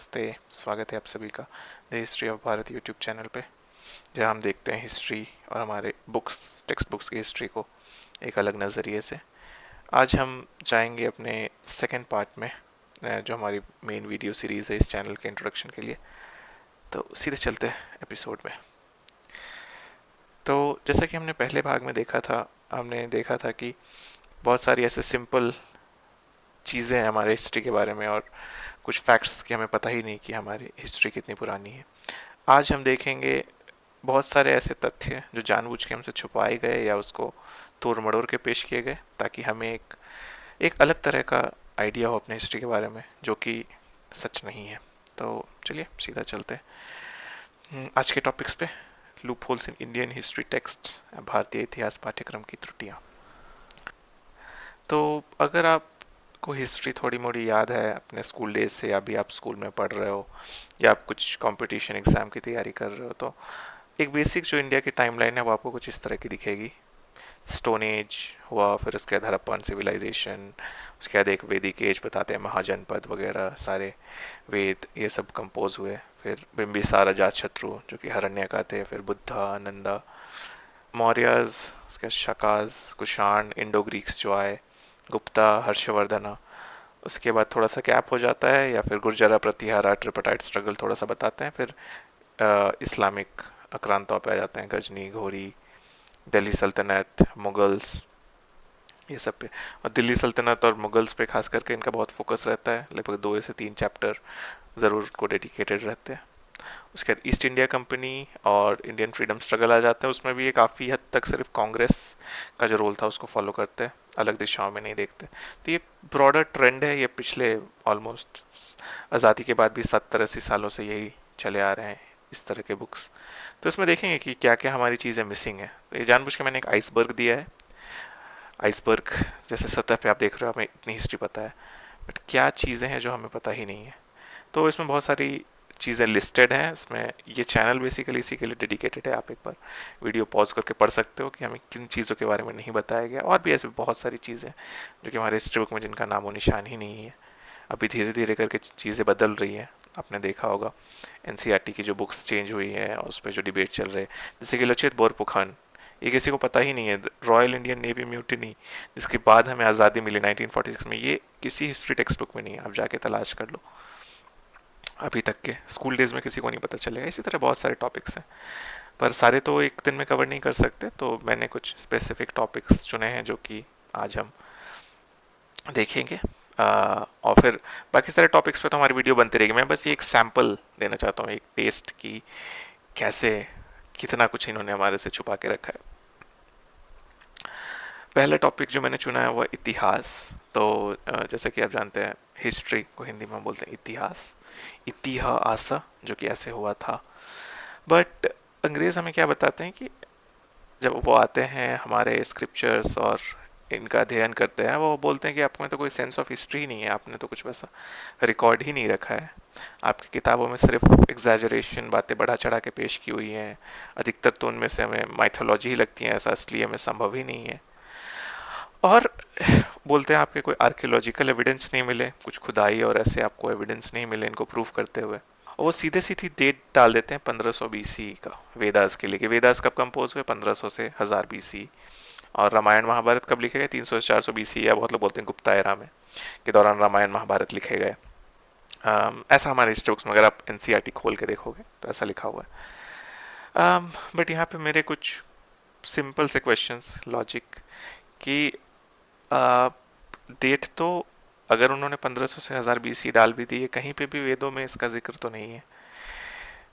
नमस्ते। स्वागत है आप सभी का the history of Bharat YouTube channel पे, जहाँ हम देखते हैं हिस्ट्री और हमारे टेक्स्ट बुक्स की हिस्ट्री को एक अलग नज़रिए से। आज हम जाएंगे अपने सेकंड पार्ट में, जो हमारी मेन वीडियो सीरीज़ है इस चैनल के इंट्रोडक्शन के लिए। तो सीधे चलते हैं एपिसोड में। तो जैसा कि हमने पहले भाग में देखा था, हमने देखा था कि बहुत सारी ऐसे सिंपल चीज़ें हैं हमारे हिस्ट्री के बारे में और कुछ फैक्ट्स कि हमें पता ही नहीं कि हमारी हिस्ट्री कितनी पुरानी है। आज हम देखेंगे बहुत सारे ऐसे तथ्य जो जानबूझ के हमसे छुपाए गए या उसको तोड़ मड़ोड़ के पेश किए गए, ताकि हमें एक अलग तरह का आइडिया हो अपने हिस्ट्री के बारे में, जो कि सच नहीं है। तो चलिए सीधा चलते हैं आज के टॉपिक्स पे। Loop holes in Indian history text, भारतीय इतिहास पाठ्यक्रम की त्रुटियाँ। तो अगर आप को हिस्ट्री थोड़ी मोड़ी याद है अपने स्कूल डेज से, या भी आप स्कूल में पढ़ रहे हो या आप कुछ कंपटीशन एग्ज़ाम की तैयारी कर रहे हो, तो एक बेसिक जो इंडिया की टाइमलाइन है वो आपको कुछ इस तरह की दिखेगी। स्टोन एज हुआ, फिर उसके बाद हड़प्पन सिविलाइजेशन, उसके बाद एक वैदिक एज बताते हैं, महाजनपद वगैरह सारे वेद ये सब कंपोज हुए। फिर बिम्बिसार अजातशत्रु जो कि हरण्यक थे, फिर बुद्धा, नंदा, मौर्यज, उसके बाद शकाज, कुषाण, इंडो ग्रीक्स जो आए, गुप्ता, हर्षवर्धना। उसके बाद थोड़ा सा गैप हो जाता है, या फिर गुर्जरा प्रतिहारा ट्रिपटाइट स्ट्रगल थोड़ा सा बताते हैं। फिर इस्लामिक आक्रांताओं पे आ जाते हैं, गजनी, घोरी, दिल्ली सल्तनत, मुगल्स, ये सब पे। और दिल्ली सल्तनत और मुगल्स पे खास करके इनका बहुत फोकस रहता है, लगभग 2 से 3 चैप्टर ज़रूर को डेडिकेटेड रहते हैं। उसके बाद ईस्ट इंडिया कंपनी और इंडियन फ्रीडम स्ट्रगल आ जाते हैं। उसमें भी ये काफ़ी हद तक सिर्फ कांग्रेस का जो रोल था उसको फॉलो करते हैं, अलग दिशाओं में नहीं देखते। तो ये ब्रॉडर ट्रेंड है, ये पिछले ऑलमोस्ट आज़ादी के बाद भी 70-80 सालों से यही चले आ रहे हैं इस तरह के बुक्स। तो इसमें देखेंगे कि क्या क्या हमारी चीज़ें मिसिंग है। तो ये जानबूझ के मैंने एक आइसबर्ग दिया है। आइसबर्ग जैसे सतह पे आप देख रहे हो, हमें इतनी हिस्ट्री पता है, बट क्या चीज़ें हैं जो हमें पता ही नहीं है। तो इसमें बहुत सारी चीज़ें लिस्टेड हैं। इसमें ये चैनल बेसिकली इसी के लिए डेडिकेटेड है। आप एक बार वीडियो पॉज करके पढ़ सकते हो कि हमें किन चीज़ों के बारे में नहीं बताया गया, और भी ऐसी बहुत सारी चीज़ें जो कि हमारे हिस्ट्री बुक में जिनका नामो निशान ही नहीं है। अभी धीरे धीरे करके चीज़ें बदल रही हैं। आपने देखा होगा एनसीईआरटी की जो बुक्स चेंज हुई हैं और उस पर जो डिबेट चल रहे हैं, जैसे कि लचित बोरपुखान, ये किसी को पता ही नहीं है। रॉयल इंडियन नेवी म्यूटिनी जिसके बाद हमें आज़ादी मिली 1946 में, ये किसी हिस्ट्री टेक्स्ट बुक में नहीं है। आप जाके तलाश कर लो, अभी तक के स्कूल डेज में किसी को नहीं पता चलेगा। इसी तरह बहुत सारे टॉपिक्स हैं, पर सारे तो एक दिन में कवर नहीं कर सकते, तो मैंने कुछ स्पेसिफिक टॉपिक्स चुने हैं जो कि आज हम देखेंगे। और फिर बाकी सारे टॉपिक्स पे तो हमारी वीडियो बनती रहेगी। मैं बस ये एक सैम्पल देना चाहता हूँ, एक टेस्ट की कैसे कितना कुछ इन्होंने हमारे से छुपा के रखा है। पहला टॉपिक जो मैंने चुना है वो इतिहास। तो जैसे कि आप जानते हैं, हिस्ट्री को हिंदी में बोलते हैं इतिहास, इतिहास, जो कि ऐसे हुआ था। बट अंग्रेज़ हमें क्या बताते हैं कि जब वो आते हैं हमारे स्क्रिप्चर्स और इनका अध्ययन करते हैं, वो बोलते हैं कि आप में तो कोई सेंस ऑफ हिस्ट्री नहीं है, आपने तो कुछ वैसा रिकॉर्ड ही नहीं रखा है। आपकी किताबों में सिर्फ एग्जैजरेशन, बातें बढ़ा चढ़ा के पेश की हुई हैं। अधिकतर तो उनमें से हमें माइथोलॉजी ही लगती है, ऐसा असली में संभव ही नहीं है। और बोलते हैं आपके कोई आर्कियोलॉजिकल एविडेंस नहीं मिले, कुछ खुदाई और ऐसे आपको एविडेंस नहीं मिले इनको प्रूव करते हुए। और वो सीधे सीधी डेट डाल देते हैं 1500 बीसी का वेदास के लिए, कि वेदास कब कंपोज हुए, 1500 से 1000 बीसी। और रामायण महाभारत कब लिखे गए, 300 से 400 बीसी, या बहुत लोग बोलते हैं गुप्ता एरा में के दौरान रामायण महाभारत लिखे गए। ऐसा हमारे हिस्ट्री बुक्स में अगर आप एनसीईआरटी खोल के देखोगे तो ऐसा लिखा हुआ है। बट यहाँ पे मेरे कुछ सिंपल से क्वेश्चंस, लॉजिक कि डेट तो अगर उन्होंने 1500 से 1000 बीसी डाल भी दी है, कहीं पे भी वेदों में इसका जिक्र तो नहीं है।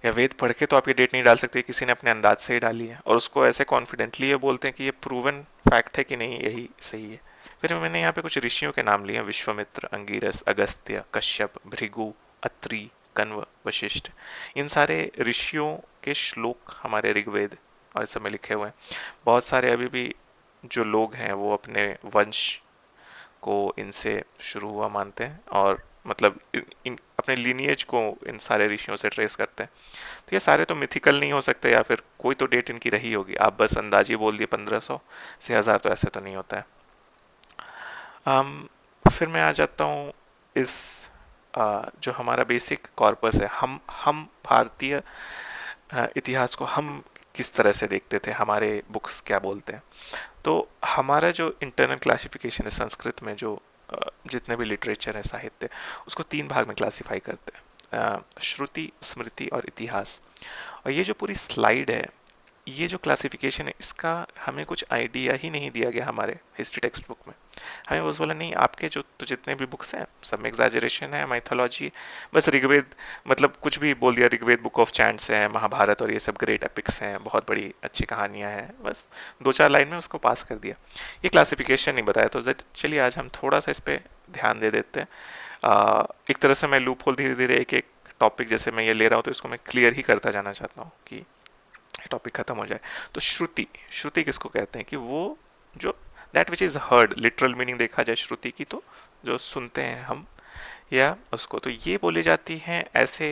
या वेद पढ़ के तो आप ये डेट नहीं डाल सकते, किसी ने अपने अंदाज से ही डाली है, और उसको ऐसे कॉन्फिडेंटली ये बोलते हैं कि ये प्रूवन फैक्ट है कि नहीं यही सही है। फिर मैंने यहाँ पे कुछ ऋषियों के नाम लिए, विश्वामित्र, अंगिरस, अगस्त्य, कश्यप, भृगु, अत्रि, कण्व, वशिष्ठ। इन सारे ऋषियों के श्लोक हमारे ऋग्वेद और इस समय लिखे हुए हैं। बहुत सारे अभी भी जो लोग हैं वो अपने वंश को इनसे शुरू हुआ मानते हैं, और मतलब इन अपने लीनिएज को इन सारे ऋषियों से ट्रेस करते हैं। तो ये सारे तो मिथिकल नहीं हो सकते, या फिर कोई तो डेट इनकी रही होगी। आप बस अंदाजी बोल दिए 1500 से 1000, तो ऐसे तो नहीं होता है। फिर मैं आ जाता हूँ इस जो हमारा बेसिक कॉर्पस है, हम भारतीय इतिहास को हम किस तरह से देखते थे, हमारे बुक्स क्या बोलते हैं। तो हमारा जो इंटरनल क्लासिफिकेशन है संस्कृत में, जो जितने भी लिटरेचर है, साहित्य, उसको 3 भाग में क्लासिफाई करते हैं, श्रुति, स्मृति और इतिहास। और ये जो पूरी स्लाइड है, ये जो क्लासिफिकेशन है, इसका हमें कुछ आइडिया ही नहीं दिया गया हमारे हिस्ट्री टेक्स्ट बुक में। हमें बस बोला नहीं, आपके जो तो जितने भी बुक्स हैं सब में एग्जैजरेशन है, माइथोलॉजी, बस ऋग्वेद मतलब कुछ भी बोल दिया, ऋग्वेद बुक ऑफ चैंट्स है, महाभारत और ये सब ग्रेट एपिक्स हैं, बहुत बड़ी अच्छी कहानियां हैं, बस 2-4 लाइन में उसको पास कर दिया। ये क्लासिफिकेशन नहीं बताया। तो चलिए आज हम थोड़ा सा इस पर ध्यान दे देते हैं। एक तरह से मैं लूप होल धीरे धीरे एक एक टॉपिक जैसे मैं ये ले रहा हूँ तो इसको मैं क्लियर ही करता जाना चाहता हूँ कि टॉपिक खत्म हो जाए। तो श्रुति, श्रुति किसको कहते हैं कि वो जो that which is heard, literal meaning देखा जाए श्रुति की तो जो सुनते हैं हम या उसको, तो ये बोली जाती हैं ऐसे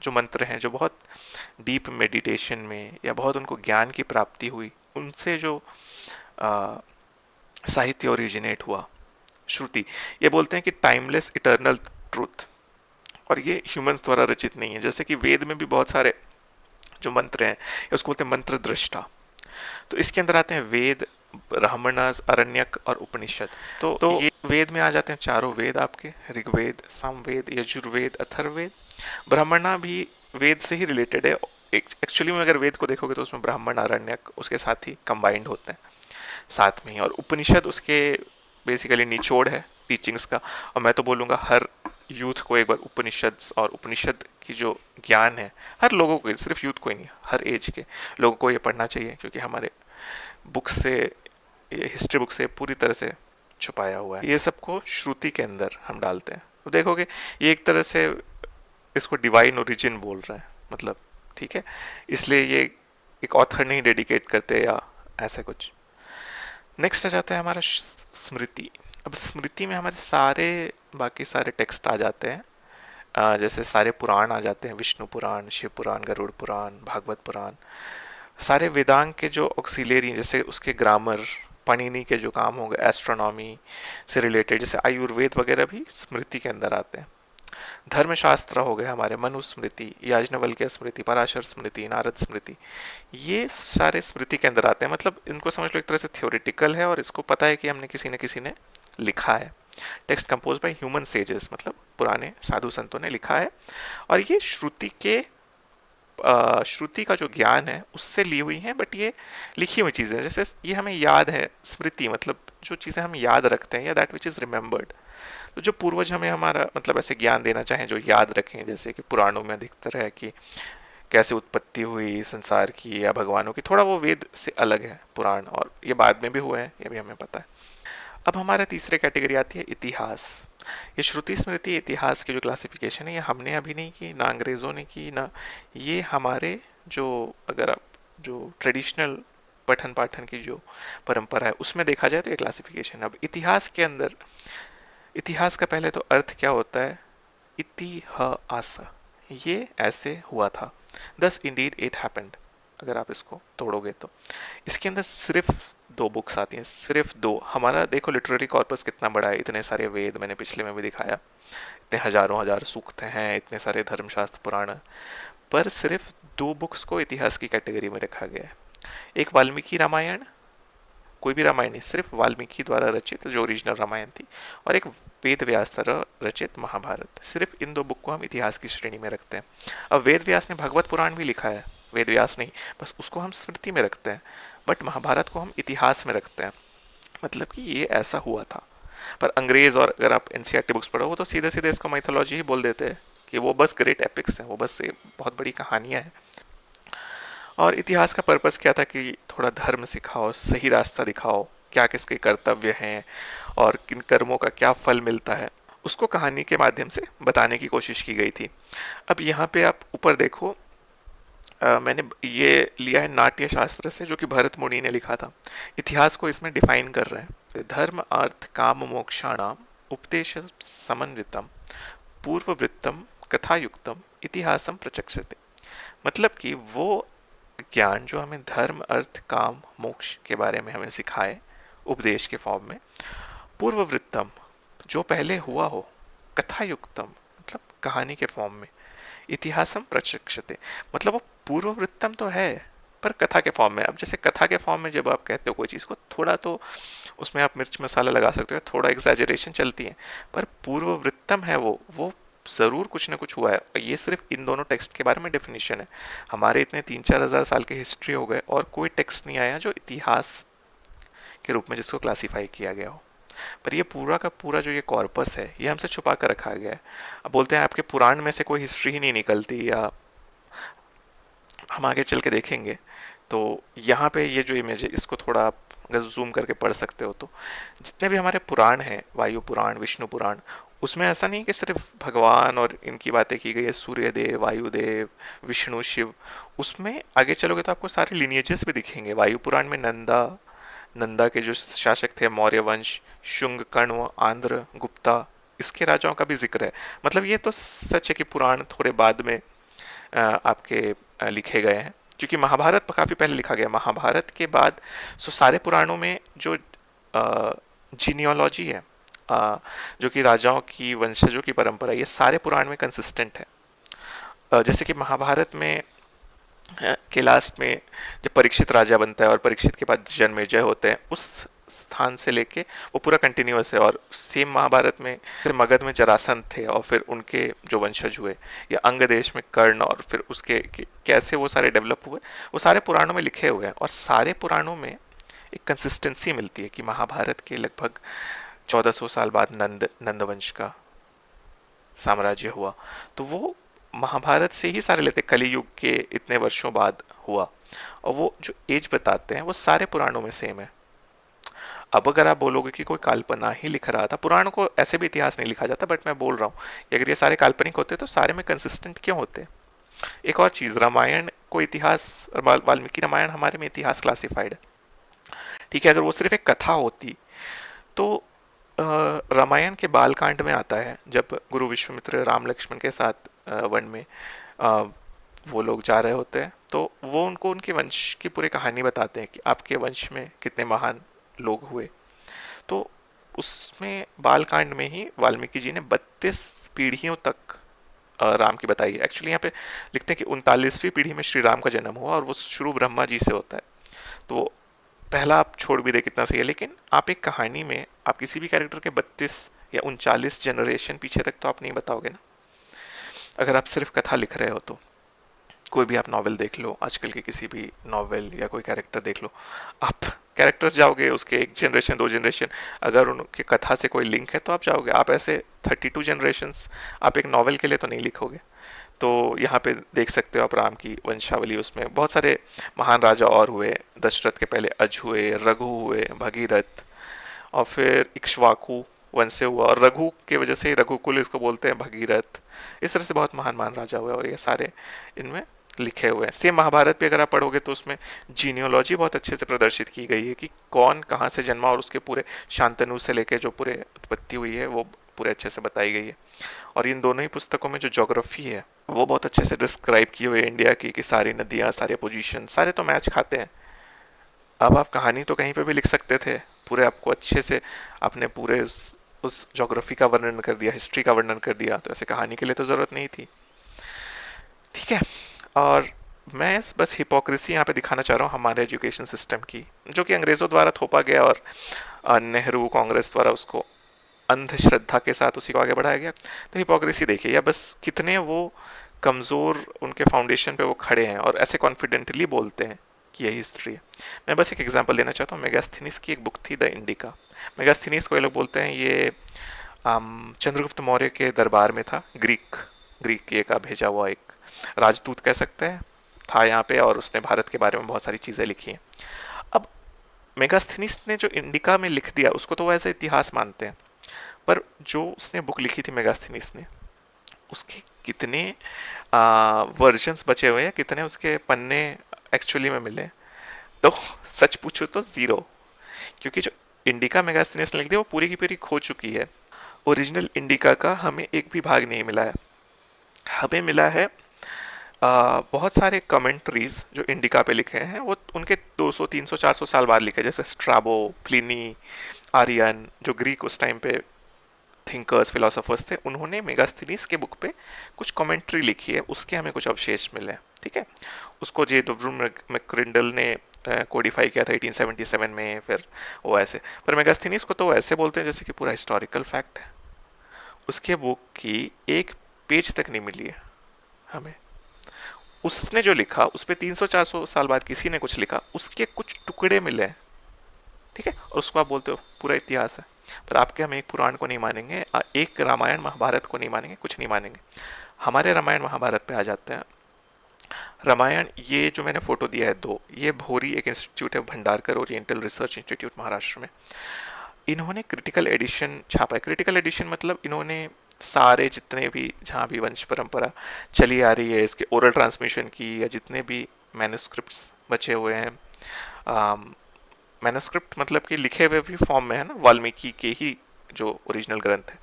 जो मंत्र हैं जो बहुत डीप मेडिटेशन में या बहुत उनको ज्ञान की प्राप्ति हुई, उनसे जो साहित्य ओरिजिनेट हुआ। श्रुति ये बोलते हैं कि टाइमलेस इटर्नल ट्रूथ, और ये ह्यूमंस द्वारा रचित नहीं है। जैसे कि वेद में भी बहुत सारे जो मंत्र हैं उसको बोलते हैं मंत्र दृष्टा। तो इसके अंदर आते हैं वेद, ब्राह्मणस, अरण्यक और उपनिषद। तो ये वेद में आ जाते हैं चारों वेद आपके, ऋग्वेद, सामवेद, यजुर्वेद, अथर्ववेद। ब्राह्मणा भी वेद से ही रिलेटेड है। एक्चुअली में अगर वेद को देखोगे तो उसमें ब्राह्मण, अरण्यक उसके साथ ही कंबाइंड होते हैं साथ में ही, और उपनिषद उसके बेसिकली निचोड़ है टीचिंग्स का। और मैं तो बोलूँगा हर यूथ को एक बार उपनिषद और उपनिषद की जो ज्ञान है, हर लोगों को, सिर्फ यूथ को ही नहीं, हर एज के लोगों को ये पढ़ना चाहिए, क्योंकि हमारे बुक से, ये हिस्ट्री बुक से पूरी तरह से छुपाया हुआ है। ये सबको श्रुति के अंदर हम डालते हैं। तो देखोगे ये एक तरह से इसको डिवाइन ओरिजिन बोल रहे हैं, मतलब ठीक है, इसलिए ये एक ऑथर नहीं डेडिकेट करते या ऐसा कुछ। नेक्स्ट आ जाता है हमारा स्मृति। अब स्मृति में हमारे सारे बाकी सारे टेक्स्ट आ जाते हैं, जैसे सारे पुराण आ जाते हैं, विष्णु पुराण, शिव पुराण, गरुड़ पुराण, भागवत पुराण, सारे वेदांग के जो ऑक्सिलरी, जैसे उसके ग्रामर, पाणिनि के जो काम होंगे एस्ट्रोनॉमी से रिलेटेड, जैसे आयुर्वेद वगैरह भी स्मृति के अंदर आते हैं। धर्मशास्त्र हो गए हमारे, मनुस्मृति, याज्ञवल्क्य स्मृति, पराशर स्मृति, नारद स्मृति, ये सारे स्मृति के अंदर आते हैं। मतलब इनको समझ लो एक तरह से थ्योरेटिकल है, और इसको पता है कि हमने किसी न किसी ने लिखा है। Text compose by human sages, मतलब पुराने साधु संतों ने लिखा है, और ये श्रुति के श्रुति का जो ज्ञान है उससे ली हुई है, बट ये लिखी हुई चीज़ें, जैसे ये हमें याद है। स्मृति मतलब जो चीज़ें हम याद रखते हैं, या दैट विच इज़ रिमेंबर्ड। तो जो पूर्वज हमें हमारा मतलब ऐसे ज्ञान देना चाहें, जो याद रखें, जैसे कि पुराणों में अधिकतर है कि कैसे उत्पत्ति हुई संसार की या भगवानों की, थोड़ा वो वेद से अलग है पुराण, और ये बाद में भी हुए हैं, ये भी हमें पता है। अब हमारा तीसरे कैटेगरी आती है इतिहास। ये श्रुति, स्मृति, इतिहास की जो क्लासिफिकेशन है, ये हमने अभी नहीं की, ना अंग्रेज़ों ने की, ना ये हमारे जो, अगर आप जो ट्रेडिशनल पठन पाठन की जो परंपरा है उसमें देखा जाए तो ये क्लासिफिकेशन। अब इतिहास के अंदर, इतिहास का पहले तो अर्थ क्या होता है, इतिहास, ये ऐसे हुआ था, दस इंडीड इट हैपेंड। अगर आप इसको तोड़ोगे तो इसके अंदर सिर्फ 2 बुक्स आती हैं, सिर्फ 2। हमारा देखो लिटरेरी कॉर्पस कितना बड़ा है, इतने सारे वेद, मैंने पिछले में भी दिखाया, इतने हजारों हजार सूक्त हैं, इतने सारे धर्मशास्त्र पुराण, पर सिर्फ 2 बुक्स को इतिहास की कैटेगरी में रखा गया है। एक वाल्मीकि रामायण, कोई भी रामायण नहीं, सिर्फ वाल्मीकि द्वारा रचित जो ओरिजिनल रामायण थी, और एक वेद व्यास द्वारा रचित महाभारत। सिर्फ इन 2 बुक को हम इतिहास की श्रेणी में रखते हैं। अब वेद व्यास ने भगवत पुराण भी लिखा है, वेद व्यास नहीं, बस उसको हम स्मृति में रखते हैं, बट महाभारत को हम इतिहास में रखते हैं, मतलब कि ये ऐसा हुआ था। पर अंग्रेज, और अगर आप एनसीईआरटी बुक्स पढ़ो, वो तो सीधे सीधे इसको माइथोलॉजी ही बोल देते हैं कि वो बस ग्रेट एपिक्स हैं, वो बस बहुत बड़ी कहानियाँ हैं। और इतिहास का पर्पस क्या था कि थोड़ा धर्म सिखाओ, सही रास्ता दिखाओ, क्या किसके कर्तव्य हैं और किन कर्मों का क्या फल मिलता है, उसको कहानी के माध्यम से बताने की कोशिश की गई थी। अब यहाँ पे आप ऊपर देखो, मैंने ये लिया है नाट्य शास्त्र से, जो कि भरत मुनि ने लिखा था। इतिहास को इसमें डिफाइन कर रहे हैं, धर्म अर्थ काम मोक्षाणाम उपदेश समन्वितम पूर्ववृत्तम कथायुक्तम इतिहासम प्रचक्षते। मतलब कि वो ज्ञान जो हमें धर्म अर्थ काम मोक्ष के बारे में हमें सिखाए उपदेश के फॉर्म में, पूर्ववृत्तम जो पहले हुआ हो, कथायुक्तम मतलब कहानी के फॉर्म में। इतिहासम प्रचक्षते, मतलब वो पूर्ववृत्तम तो है पर कथा के फॉर्म में। अब जैसे कथा के फॉर्म में जब आप कहते हो कोई चीज़ को, थोड़ा तो उसमें आप मिर्च मसाला लगा सकते हो, थोड़ा एग्जैजरेशन चलती है, पर पूर्ववृत्तम है वो ज़रूर कुछ ना कुछ हुआ है। ये सिर्फ इन दोनों टेक्स्ट के बारे में डेफिनेशन है। हमारे इतने 3-4 हज़ार साल की हिस्ट्री हो गए और कोई टेक्स्ट नहीं आया जो इतिहास के रूप में जिसको क्लासीफाई किया गया हो। पर ये पूरा का पूरा जो ये कॉर्पस है, ये हमसे छुपा कर रखा गया है। अब बोलते हैं आपके पुराण में से कोई हिस्ट्री ही नहीं निकलती, या हम आगे चल के देखेंगे तो यहाँ पे ये जो इमेज है इसको थोड़ा आप अगर जूम करके पढ़ सकते हो तो जितने भी हमारे पुराण हैं, वायु पुराण, विष्णु पुराण, उसमें ऐसा नहीं कि सिर्फ भगवान और इनकी बातें की गई है, सूर्यदेव, वायुदेव, विष्णु, शिव। उसमें आगे चलोगे तो आपको सारे लिनिएजेस भी दिखेंगे। वायु पुराण में नंदा, नंदा के जो शासक थे, मौर्य वंश, शुंग, कण्व, आंध्र, गुप्ता, इसके राजाओं का भी जिक्र है। मतलब ये तो सच है कि पुराण थोड़े बाद में आपके लिखे गए हैं, क्योंकि महाभारत काफ़ी पहले लिखा गया। महाभारत के बाद सो सारे पुराणों में जो जीनियोलॉजी है, जो कि राजाओं की, वंशजों की परंपरा, ये सारे पुराण में कंसिस्टेंट है। जैसे कि महाभारत में के लास्ट में जब परीक्षित राजा बनता है और परीक्षित के बाद जन्मेजय होते हैं, उस स्थान से लेके वो पूरा कंटिन्यूअस है। और सेम महाभारत में फिर मगध में जरासंध थे और फिर उनके जो वंशज हुए, या अंग देश में कर्ण, और फिर उसके कैसे वो सारे डेवलप हुए, वो सारे पुराणों में लिखे हुए हैं। और सारे पुराणों में एक कंसिस्टेंसी मिलती है कि महाभारत के लगभग 1400 साल बाद नंद वंश का साम्राज्य हुआ, तो वो महाभारत से ही सारे लेते, कलियुग के इतने वर्षों बाद हुआ। और वो जो एज बताते हैं वो सारे पुराणों में सेम है। अब अगर आप बोलोगे कि कोई काल्पना ही लिख रहा था, पुराणों को ऐसे भी इतिहास नहीं लिखा जाता, बट मैं बोल रहा हूँ कि अगर ये सारे काल्पनिक होते तो सारे में कंसिस्टेंट क्यों होते। एक और चीज़, रामायण को इतिहास, वाल्मीकि रामायण हमारे में इतिहास क्लासिफाइड है, ठीक है। अगर वो सिर्फ एक कथा होती तो रामायण के बालकांड में आता है, जब गुरु विश्वामित्र राम लक्ष्मण के साथ वन में अ, वो लोग जा रहे होते हैं, तो वो उनको उनके वंश की पूरी कहानी बताते हैं कि आपके वंश में कितने महान लोग हुए। तो उसमें बालकांड में ही वाल्मीकि जी ने 32 पीढ़ियों तक राम की बताई है। एक्चुअली यहाँ पे लिखते हैं कि 39वीं पीढ़ी में श्री राम का जन्म हुआ, और वो शुरू ब्रह्मा जी से होता है। तो पहला आप छोड़ भी दे कितना सही है, लेकिन आप एक कहानी में आप किसी भी कैरेक्टर के 32 या 39 जनरेशन पीछे तक तो आप नहीं बताओगे ना, अगर आप सिर्फ कथा लिख रहे हो तो। कोई भी आप नॉवेल देख लो, आजकल के किसी भी नॉवेल या कोई कैरेक्टर देख लो, आप कैरेक्टर्स जाओगे उसके 1 जनरेशन 2 जनरेशन, अगर उनके कथा से कोई लिंक है तो आप जाओगे। आप ऐसे 32 जनरेशन्स आप एक नॉवेल के लिए तो नहीं लिखोगे। तो यहाँ पे देख सकते हो आप राम की वंशावली, उसमें बहुत सारे महान राजा और हुए। दशरथ के पहले अज हुए, रघु हुए, भगीरथ, और फिर इक्ष्वाकु वंश से हुआ, और रघु की वजह से रघुकुल इसको बोलते हैं, भगीरथ। इस तरह से बहुत महान महान राजा हुए, और ये सारे इनमें लिखे हुए हैं। सेम महाभारत भी अगर आप पढ़ोगे तो उसमें जीनियोलॉजी बहुत अच्छे से प्रदर्शित की गई है कि कौन कहाँ से जन्मा, और उसके पूरे शांतनु से लेके जो पूरे उत्पत्ति हुई है वो पूरे अच्छे से बताई गई है। और इन दोनों ही पुस्तकों में जो ज्योग्राफी है वो बहुत अच्छे से डिस्क्राइब की हुई है इंडिया की, कि सारी नदियाँ, सारे पोजीशन, सारे तो मैच खाते हैं। अब आप कहानी तो कहीं पे भी लिख सकते थे, पूरे आपको अच्छे से आपने पूरे उस ज्योग्राफी का वर्णन कर दिया, हिस्ट्री का वर्णन कर दिया, तो ऐसे कहानी के लिए तो ज़रूरत नहीं थी, ठीक है। और मैं बस हिपोक्रेसी यहाँ पे दिखाना चाह रहा हूँ हमारे एजुकेशन सिस्टम की, जो कि अंग्रेज़ों द्वारा थोपा गया, और नेहरू कांग्रेस द्वारा उसको अंधश्रद्धा के साथ उसी को आगे बढ़ाया गया। तो हिपोक्रेसी देखिए, या बस कितने वो कमज़ोर उनके फाउंडेशन पे वो खड़े हैं और ऐसे कॉन्फिडेंटली बोलते हैं कि यही हिस्ट्री है। मैं बस एक एग्जांपल देना चाहता हूँ। मेगास्थनीस की एक बुक थी, द इंडिका। मेगास्थनीस को ये लोग बोलते हैं, ये चंद्रगुप्त मौर्य के दरबार में था, ग्रीक ग्रीक ये का भेजा हुआ एक राजदूत कह सकते हैं, था यहाँ पे, और उसने भारत के बारे में बहुत सारी चीज़ें लिखी हैं। अब मेगास्थनीस ने जो इंडिका में लिख दिया उसको तो वैसे इतिहास मानते हैं, पर जो उसने बुक लिखी थी मेगास्थनीस ने, उसके कितने वर्जन्स बचे हुए हैं, कितने उसके पन्ने एक्चुअली में मिले, तो सच पूछो तो ज़ीरो। क्योंकि जो इंडिका मेगास्थनीस ने लिख दिया वो पूरी की पूरी खो चुकी है। ओरिजिनल इंडिका का हमें एक भी भाग नहीं मिला है। हमें मिला है बहुत सारे कमेंट्रीज जो इंडिका पे लिखे हैं, वो उनके 200 300 400 साल बाद लिखे, जैसे स्ट्राबो, प्लिनी, आर्यन, जो ग्रीक उस टाइम पे थिंकर्स फिलोसोफर्स थे, उन्होंने मेगास्थनीज के बुक पे कुछ कमेंट्री लिखी है, उसके हमें कुछ अवशेष मिले हैं। ठीक है, उसको जे डब्ल्यू मैक्रिंडल ने कोडिफाई किया था 1877 में, फिर वो ऐसे, पर मेगास्थनीज को तो वो ऐसे बोलते हैं जैसे कि पूरा हिस्टोरिकल फैक्ट है। उसके बुक की एक पेज तक नहीं मिली है हमें। उसने जो लिखा उस पर 300-400 साल बाद किसी ने कुछ लिखा, उसके कुछ टुकड़े मिले हैं। ठीक है, और उसको आप बोलते हो पूरा इतिहास है। पर आपके हम एक पुराण को नहीं मानेंगे, एक रामायण महाभारत को नहीं मानेंगे, कुछ नहीं मानेंगे। हमारे रामायण महाभारत पे आ जाते हैं। रामायण, ये जो मैंने फोटो दिया है दो, ये भोरी एक इंस्टीट्यूट है, Bhandarkar oriental research institute Maharashtra में। इन्होंने क्रिटिकल एडिशन छापा है। क्रिटिकल एडिशन मतलब इन्होंने सारे जितने भी, जहाँ भी वंश परंपरा चली आ रही है, इसके ओरल ट्रांसमिशन की, या जितने भी मैन्युस्क्रिप्ट्स बचे हुए हैं, मैन्युस्क्रिप्ट मतलब कि लिखे हुए भी फॉर्म में है ना, वाल्मीकि के ही जो ओरिजिनल ग्रंथ है,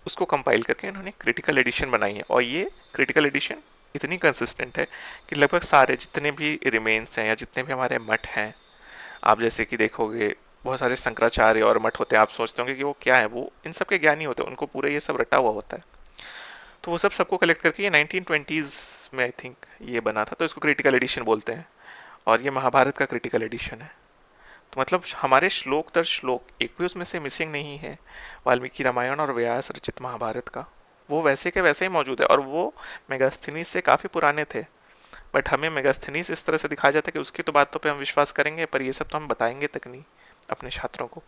उसको कंपाइल करके इन्होंने क्रिटिकल एडिशन बनाई है। और ये क्रिटिकल एडिशन इतनी कंसिस्टेंट है कि लगभग सारे जितने भी रिमेन्स हैं या जितने भी हमारे मठ हैं, आप जैसे कि देखोगे बहुत सारे शंकराचार्य और मठ होते हैं, आप सोचते होंगे कि वो क्या है, वो इन सब के ज्ञानी होते हैं, उनको पूरे ये सब रटा हुआ होता है। तो वो सब सबको कलेक्ट करके ये 1920s में आई थिंक ये बना था, तो इसको क्रिटिकल एडिशन बोलते हैं। और ये महाभारत का क्रिटिकल एडिशन है। तो मतलब हमारे श्लोक दर श्लोक एक भी उसमें से मिसिंग नहीं है वाल्मीकि रामायण और व्यास रचित महाभारत का। वो वैसे के वैसे ही मौजूद है, और वो मेगास्थनीज से काफ़ी पुराने थे। बट हमें मेगास्थनीज इस तरह से दिखाया जाता है कि उसकी तो बातों पे हम विश्वास करेंगे, पर ये सब तो हम बताएंगे तक नहीं अपने छात्रों को।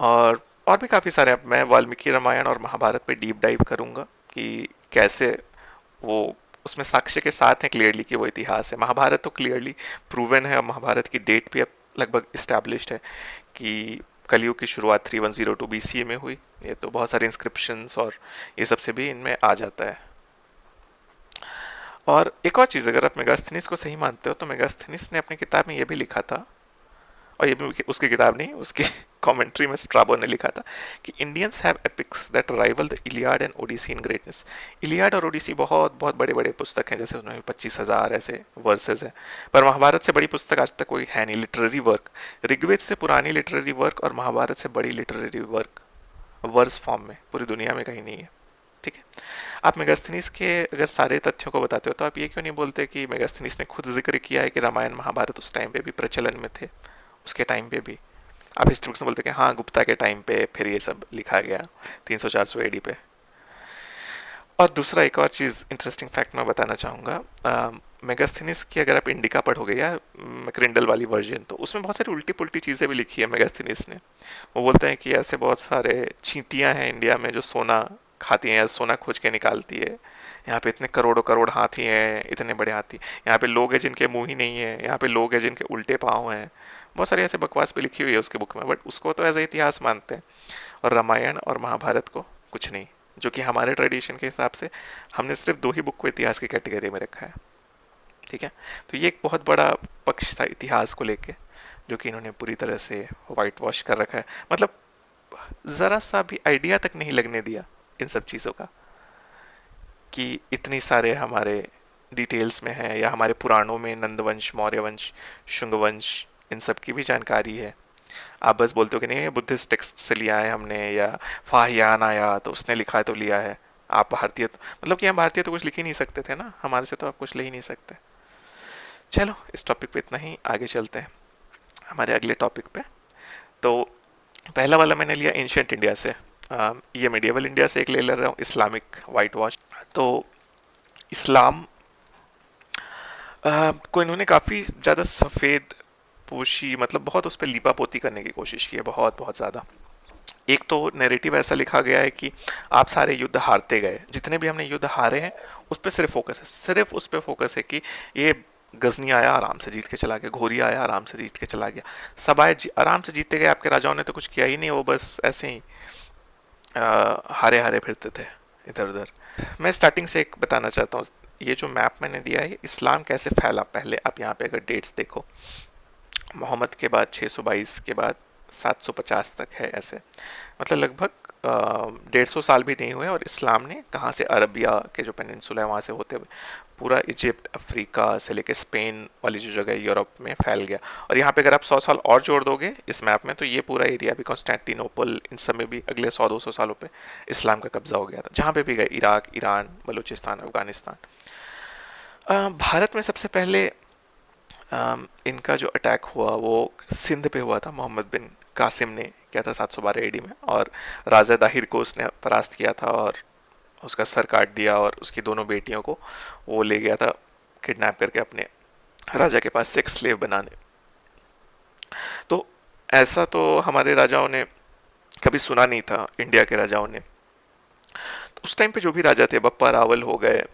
और भी काफ़ी सारे, अब मैं वाल्मीकि रामायण और महाभारत पे डीप डाइव करूँगा कि कैसे वो उसमें साक्ष्य के साथ है क्लियरली कि वो इतिहास है। महाभारत तो क्लियरली प्रूवन है, और महाभारत की डेट भी अब लगभग इस्टेब्लिश्ड है कि कलयुग की शुरुआत 3102 BCE में हुई। ये तो बहुत सारे इंस्क्रिप्शंस और ये सब से भी इनमें आ जाता है। और एक और चीज़, अगर आप मेगास्थनीज को सही मानते हो तो मेगास्थनीज ने अपनी किताब में ये भी लिखा था, और ये भी उसकी किताब नहीं, उसकी कमेंट्री में स्ट्राबो ने लिखा था कि Indians have epics that rival the Iliad and Odyssey in greatness. Iliad और ओडिसी बहुत बहुत बड़े बड़े पुस्तक हैं, जैसे उनमें 25,000 ऐसे वर्सेस हैं, पर महाभारत से बड़ी पुस्तक आज तक कोई है नहीं, लिटरेरी वर्क। ऋग्वेद से पुरानी लिटरेरी वर्क और महाभारत से बड़ी लिटरेरी वर्क वर्स फॉर्म में पूरी दुनिया में कहीं नहीं है। ठीक है, आप मेगास्थनीज के अगर सारे तथ्यों को बताते हो तो आप ये क्यों नहीं बोलते कि मेगास्थनीज ने खुद जिक्र किया है कि रामायण महाभारत उस टाइम पे भी प्रचलन में थे, उसके टाइम पे भी। आप हिस्ट्री बुक्स में बोलते कि हाँ गुप्ता के टाइम पे फिर ये सब लिखा गया 300-400 AD पे। और दूसरा एक और चीज़ इंटरेस्टिंग फैक्ट मैं बताना चाहूँगा, मेगास्थनीज की अगर आप इंडिका पढ़ोगे या मैक्रिंडल वाली वर्जन, तो उसमें बहुत सारी उल्टी पुल्टी चीज़ें भी लिखी है मेगास्थनीज ने। वो बोलते हैं कि ऐसे बहुत सारे चींटियाँ हैं इंडिया में जो सोना खाती हैं या सोना खोज के निकालती है। यहाँ पे इतने करोड़ों करोड़ हाथी हैं, इतने बड़े हाथी। यहाँ पे लोग हैं जिनके मुंह ही नहीं है, यहाँ पे लोग हैं जिनके उल्टे पाँव हैं। बहुत सारी ऐसे बकवास भी लिखी हुई है उसके बुक में, बट उसको तो एज ए इतिहास मानते हैं, और रामायण और महाभारत को कुछ नहीं, जो कि हमारे ट्रेडिशन के हिसाब से हमने सिर्फ दो ही बुक को इतिहास की कैटेगरी में रखा है। ठीक है, तो ये एक बहुत बड़ा पक्ष था इतिहास को लेके, जो कि इन्होंने पूरी तरह से वाइट वॉश कर रखा है। मतलब ज़रा सा भी आइडिया तक नहीं लगने दिया इन सब चीज़ों का कि इतनी सारे हमारे डिटेल्स में है, या हमारे पुराणों में नंदवंश, मौर्यवंश, शुंगवंश, इन सब की भी जानकारी है। आप बस बोलते हो कि नहीं बुद्धिस्ट टेक्स्ट से लिया है हमने, या फाहियान आया तो उसने लिखा है तो लिया है। आप भारतीय तो, मतलब कि हम भारतीय तो कुछ लिख ही नहीं सकते थे ना, हमारे से तो आप कुछ ले ही नहीं सकते। चलो इस टॉपिक पे इतना ही, आगे चलते हैं हमारे अगले टॉपिक पे। तो पहला वाला मैंने लिया एंशियंट इंडिया से, ये मिडिएवल इंडिया से एक ले रहा हूँ, इस्लामिक वाइट वॉश। तो इस्लाम को इन्होंने काफ़ी ज़्यादा सफ़ेद पोशी, मतलब बहुत उस पर लिपा पोती करने की कोशिश की है, बहुत बहुत ज़्यादा। एक तो नैरेटिव ऐसा लिखा गया है कि आप सारे युद्ध हारते गए, जितने भी हमने युद्ध हारे हैं उस पर सिर्फ फोकस है, सिर्फ उस पर फोकस है कि ये गजनी आया आराम से जीत के चला गया, घोरी आया आराम से जीत के चला गया, सब आए आराम से जीतते गए, आपके राजाओं ने तो कुछ किया ही नहीं, वो बस ऐसे ही हारे हारे फिरते थे इधर उधर। मैं स्टार्टिंग से एक बताना चाहता हूँ, ये जो मैप मैंने दिया है इस्लाम कैसे फैला, पहले आप यहाँ पे अगर डेट्स देखो, मोहम्मद के बाद 622 के बाद 750 तक है ऐसे, मतलब लगभग 150 साल भी नहीं हुए, और इस्लाम ने कहाँ से, अरबिया के जो पेनिनसुला है वहाँ से होते हुए पूरा इजिप्ट, अफ्रीका से लेके स्पेन वाली जो जगह यूरोप में फैल गया। और यहाँ पे अगर आप 100 साल और जोड़ दोगे इस मैप में तो ये पूरा एरिया भी, कॉन्स्टेंटिनोपल, इन सब में भी अगले 100-200 सालों पे इस्लाम का कब्जा हो गया था। जहाँ पे भी गए, इराक, ईरान, बलूचिस्तान, अफगानिस्तान। भारत में सबसे पहले इनका जो अटैक हुआ वो सिंध पे हुआ था। मोहम्मद बिन कासिम ने किया था 712 एडी में, और राजा दाहिर को उसने परास्त किया था और उसका सर काट दिया, और उसकी दोनों बेटियों को वो ले गया था किडनैप करके अपने राजा के पास सेक्स स्लेव बनाने। तो ऐसा तो हमारे राजाओं ने कभी सुना नहीं था, इंडिया के राजाओं ने। तो उस टाइम पे जो भी राजा थे, बप्पा रावल हो गए,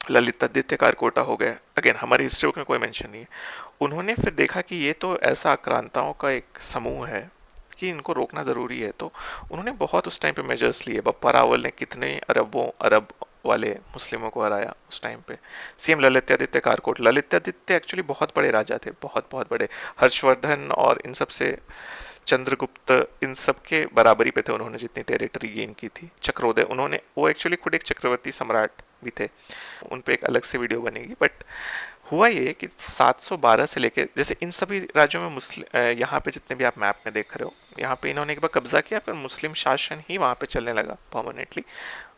ललितादित्य कारकोटा हो गए, अगेन हमारी हिस्ट्री बुक में कोई मेंशन नहीं है, उन्होंने फिर देखा कि ये तो ऐसा आक्रांताओं का एक समूह है कि इनको रोकना ज़रूरी है। तो उन्होंने बहुत उस टाइम पे मेजर्स लिए। बप्पा रावल ने कितने अरब वाले मुस्लिमों को हराया उस टाइम पे। सेम ललितादित्य कारकोट, ललितादित्य एक्चुअली बहुत बड़े राजा थे, बहुत बहुत बड़े। हर्षवर्धन और इन सब से, चंद्रगुप्त, इन सब के बराबरी पे थे उन्होंने जितनी टेरिटरी गेन की थी। चक्रोदय, उन्होंने, वो एक्चुअली खुद एक चक्रवर्ती सम्राट भी थे, उन पे एक अलग से वीडियो बनेगी। बट हुआ ये कि 712 से लेके, जैसे इन सभी राज्यों में मुस्लिम, यहाँ पे जितने भी आप मैप में देख रहे हो, यहाँ पे इन्होंने एक बार कब्जा किया, फिर मुस्लिम शासन ही वहाँ पे चलने लगा परमानेंटली।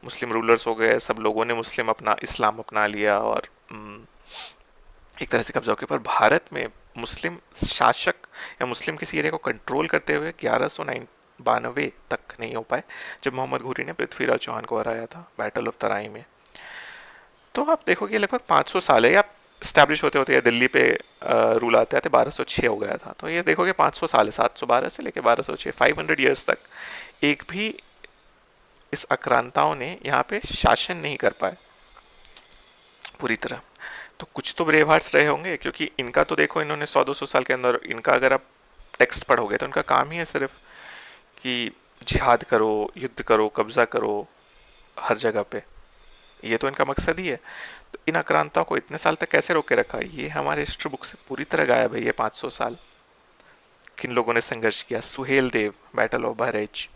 मुस्लिम रूलर्स हो गए, सब लोगों ने मुस्लिम अपना इस्लाम अपना लिया, और एक तरह से कब्जा हो गया। पर भारत में मुस्लिम शासक या मुस्लिम किसी एरिया को कंट्रोल करते हुए 1192 तक नहीं हो पाए, जब मोहम्मद घुरी ने पृथ्वीराज चौहान को हराया था बैटल ऑफ तराई में। तो आप देखोगे लगभग 500 साल है, या स्टैब्लिश होते होते या दिल्ली पे रूल आते आते 1206 हो गया था। तो ये देखोगे 500 साल है, 712 से लेके 1206, 500 ईयर्स तक एक भी इस आक्रांताओं ने यहाँ पे शासन नहीं कर पाए पूरी तरह। तो कुछ तो ब्रेव हार्ट्स रहे होंगे, क्योंकि इनका तो देखो, इन्होंने 100-200 साल के अंदर, इनका अगर आप टेक्स्ट पढ़ोगे तो इनका काम ही है सिर्फ कि जिहाद करो, युद्ध करो, कब्जा करो हर जगह पे। ये तो इनका मकसद ही है। तो इन आक्रांताओं को इतने साल तक कैसे रोके रखा, ये हमारे हिस्ट्री बुक से पूरी तरह गायब है। ये 500 साल किन लोगों ने संघर्ष किया? सुहेल देव, बैटल ऑफ बहरेच,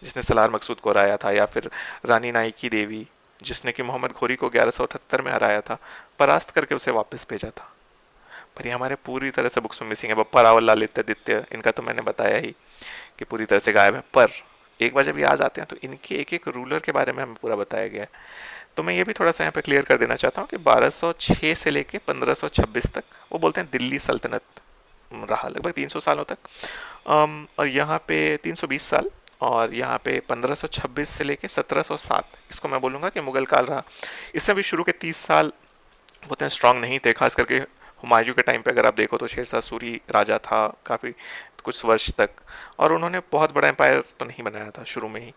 जिसने सलार मकसूद को हराया था, या फिर रानी नाइकी देवी, जिसने कि मोहम्मद घोरी को 1178 में हराया था, परास्त करके उसे वापस भेजा था। पर ये हमारे पूरी तरह से बुक्स में मिसिंग है। बप्पा रावल, ललितादित्य, इनका तो मैंने बताया ही कि पूरी तरह से गायब है। पर एक बार जब ये आ जाते हैं तो इनके एक एक रूलर के बारे में हमें पूरा बताया गया है। तो मैं ये भी थोड़ा सा यहाँ पे क्लियर कर देना चाहता हूँ कि 1206 से लेके 1526 तक, वो बोलते हैं दिल्ली सल्तनत रहा लगभग 300 सालों तक। और यहाँ पे 320 साल, और यहाँ पे 1526 से लेके 1707, इसको मैं बोलूँगा कि मुगल काल रहा। इसमें भी शुरू के 30 साल उतने स्ट्रांग नहीं थे, खास करके हुमायूं के टाइम पे अगर आप देखो तो शेरशाह सूरी राजा था काफ़ी कुछ वर्ष तक, और उन्होंने बहुत बड़ा एम्पायर तो नहीं बनाया था शुरू में ही।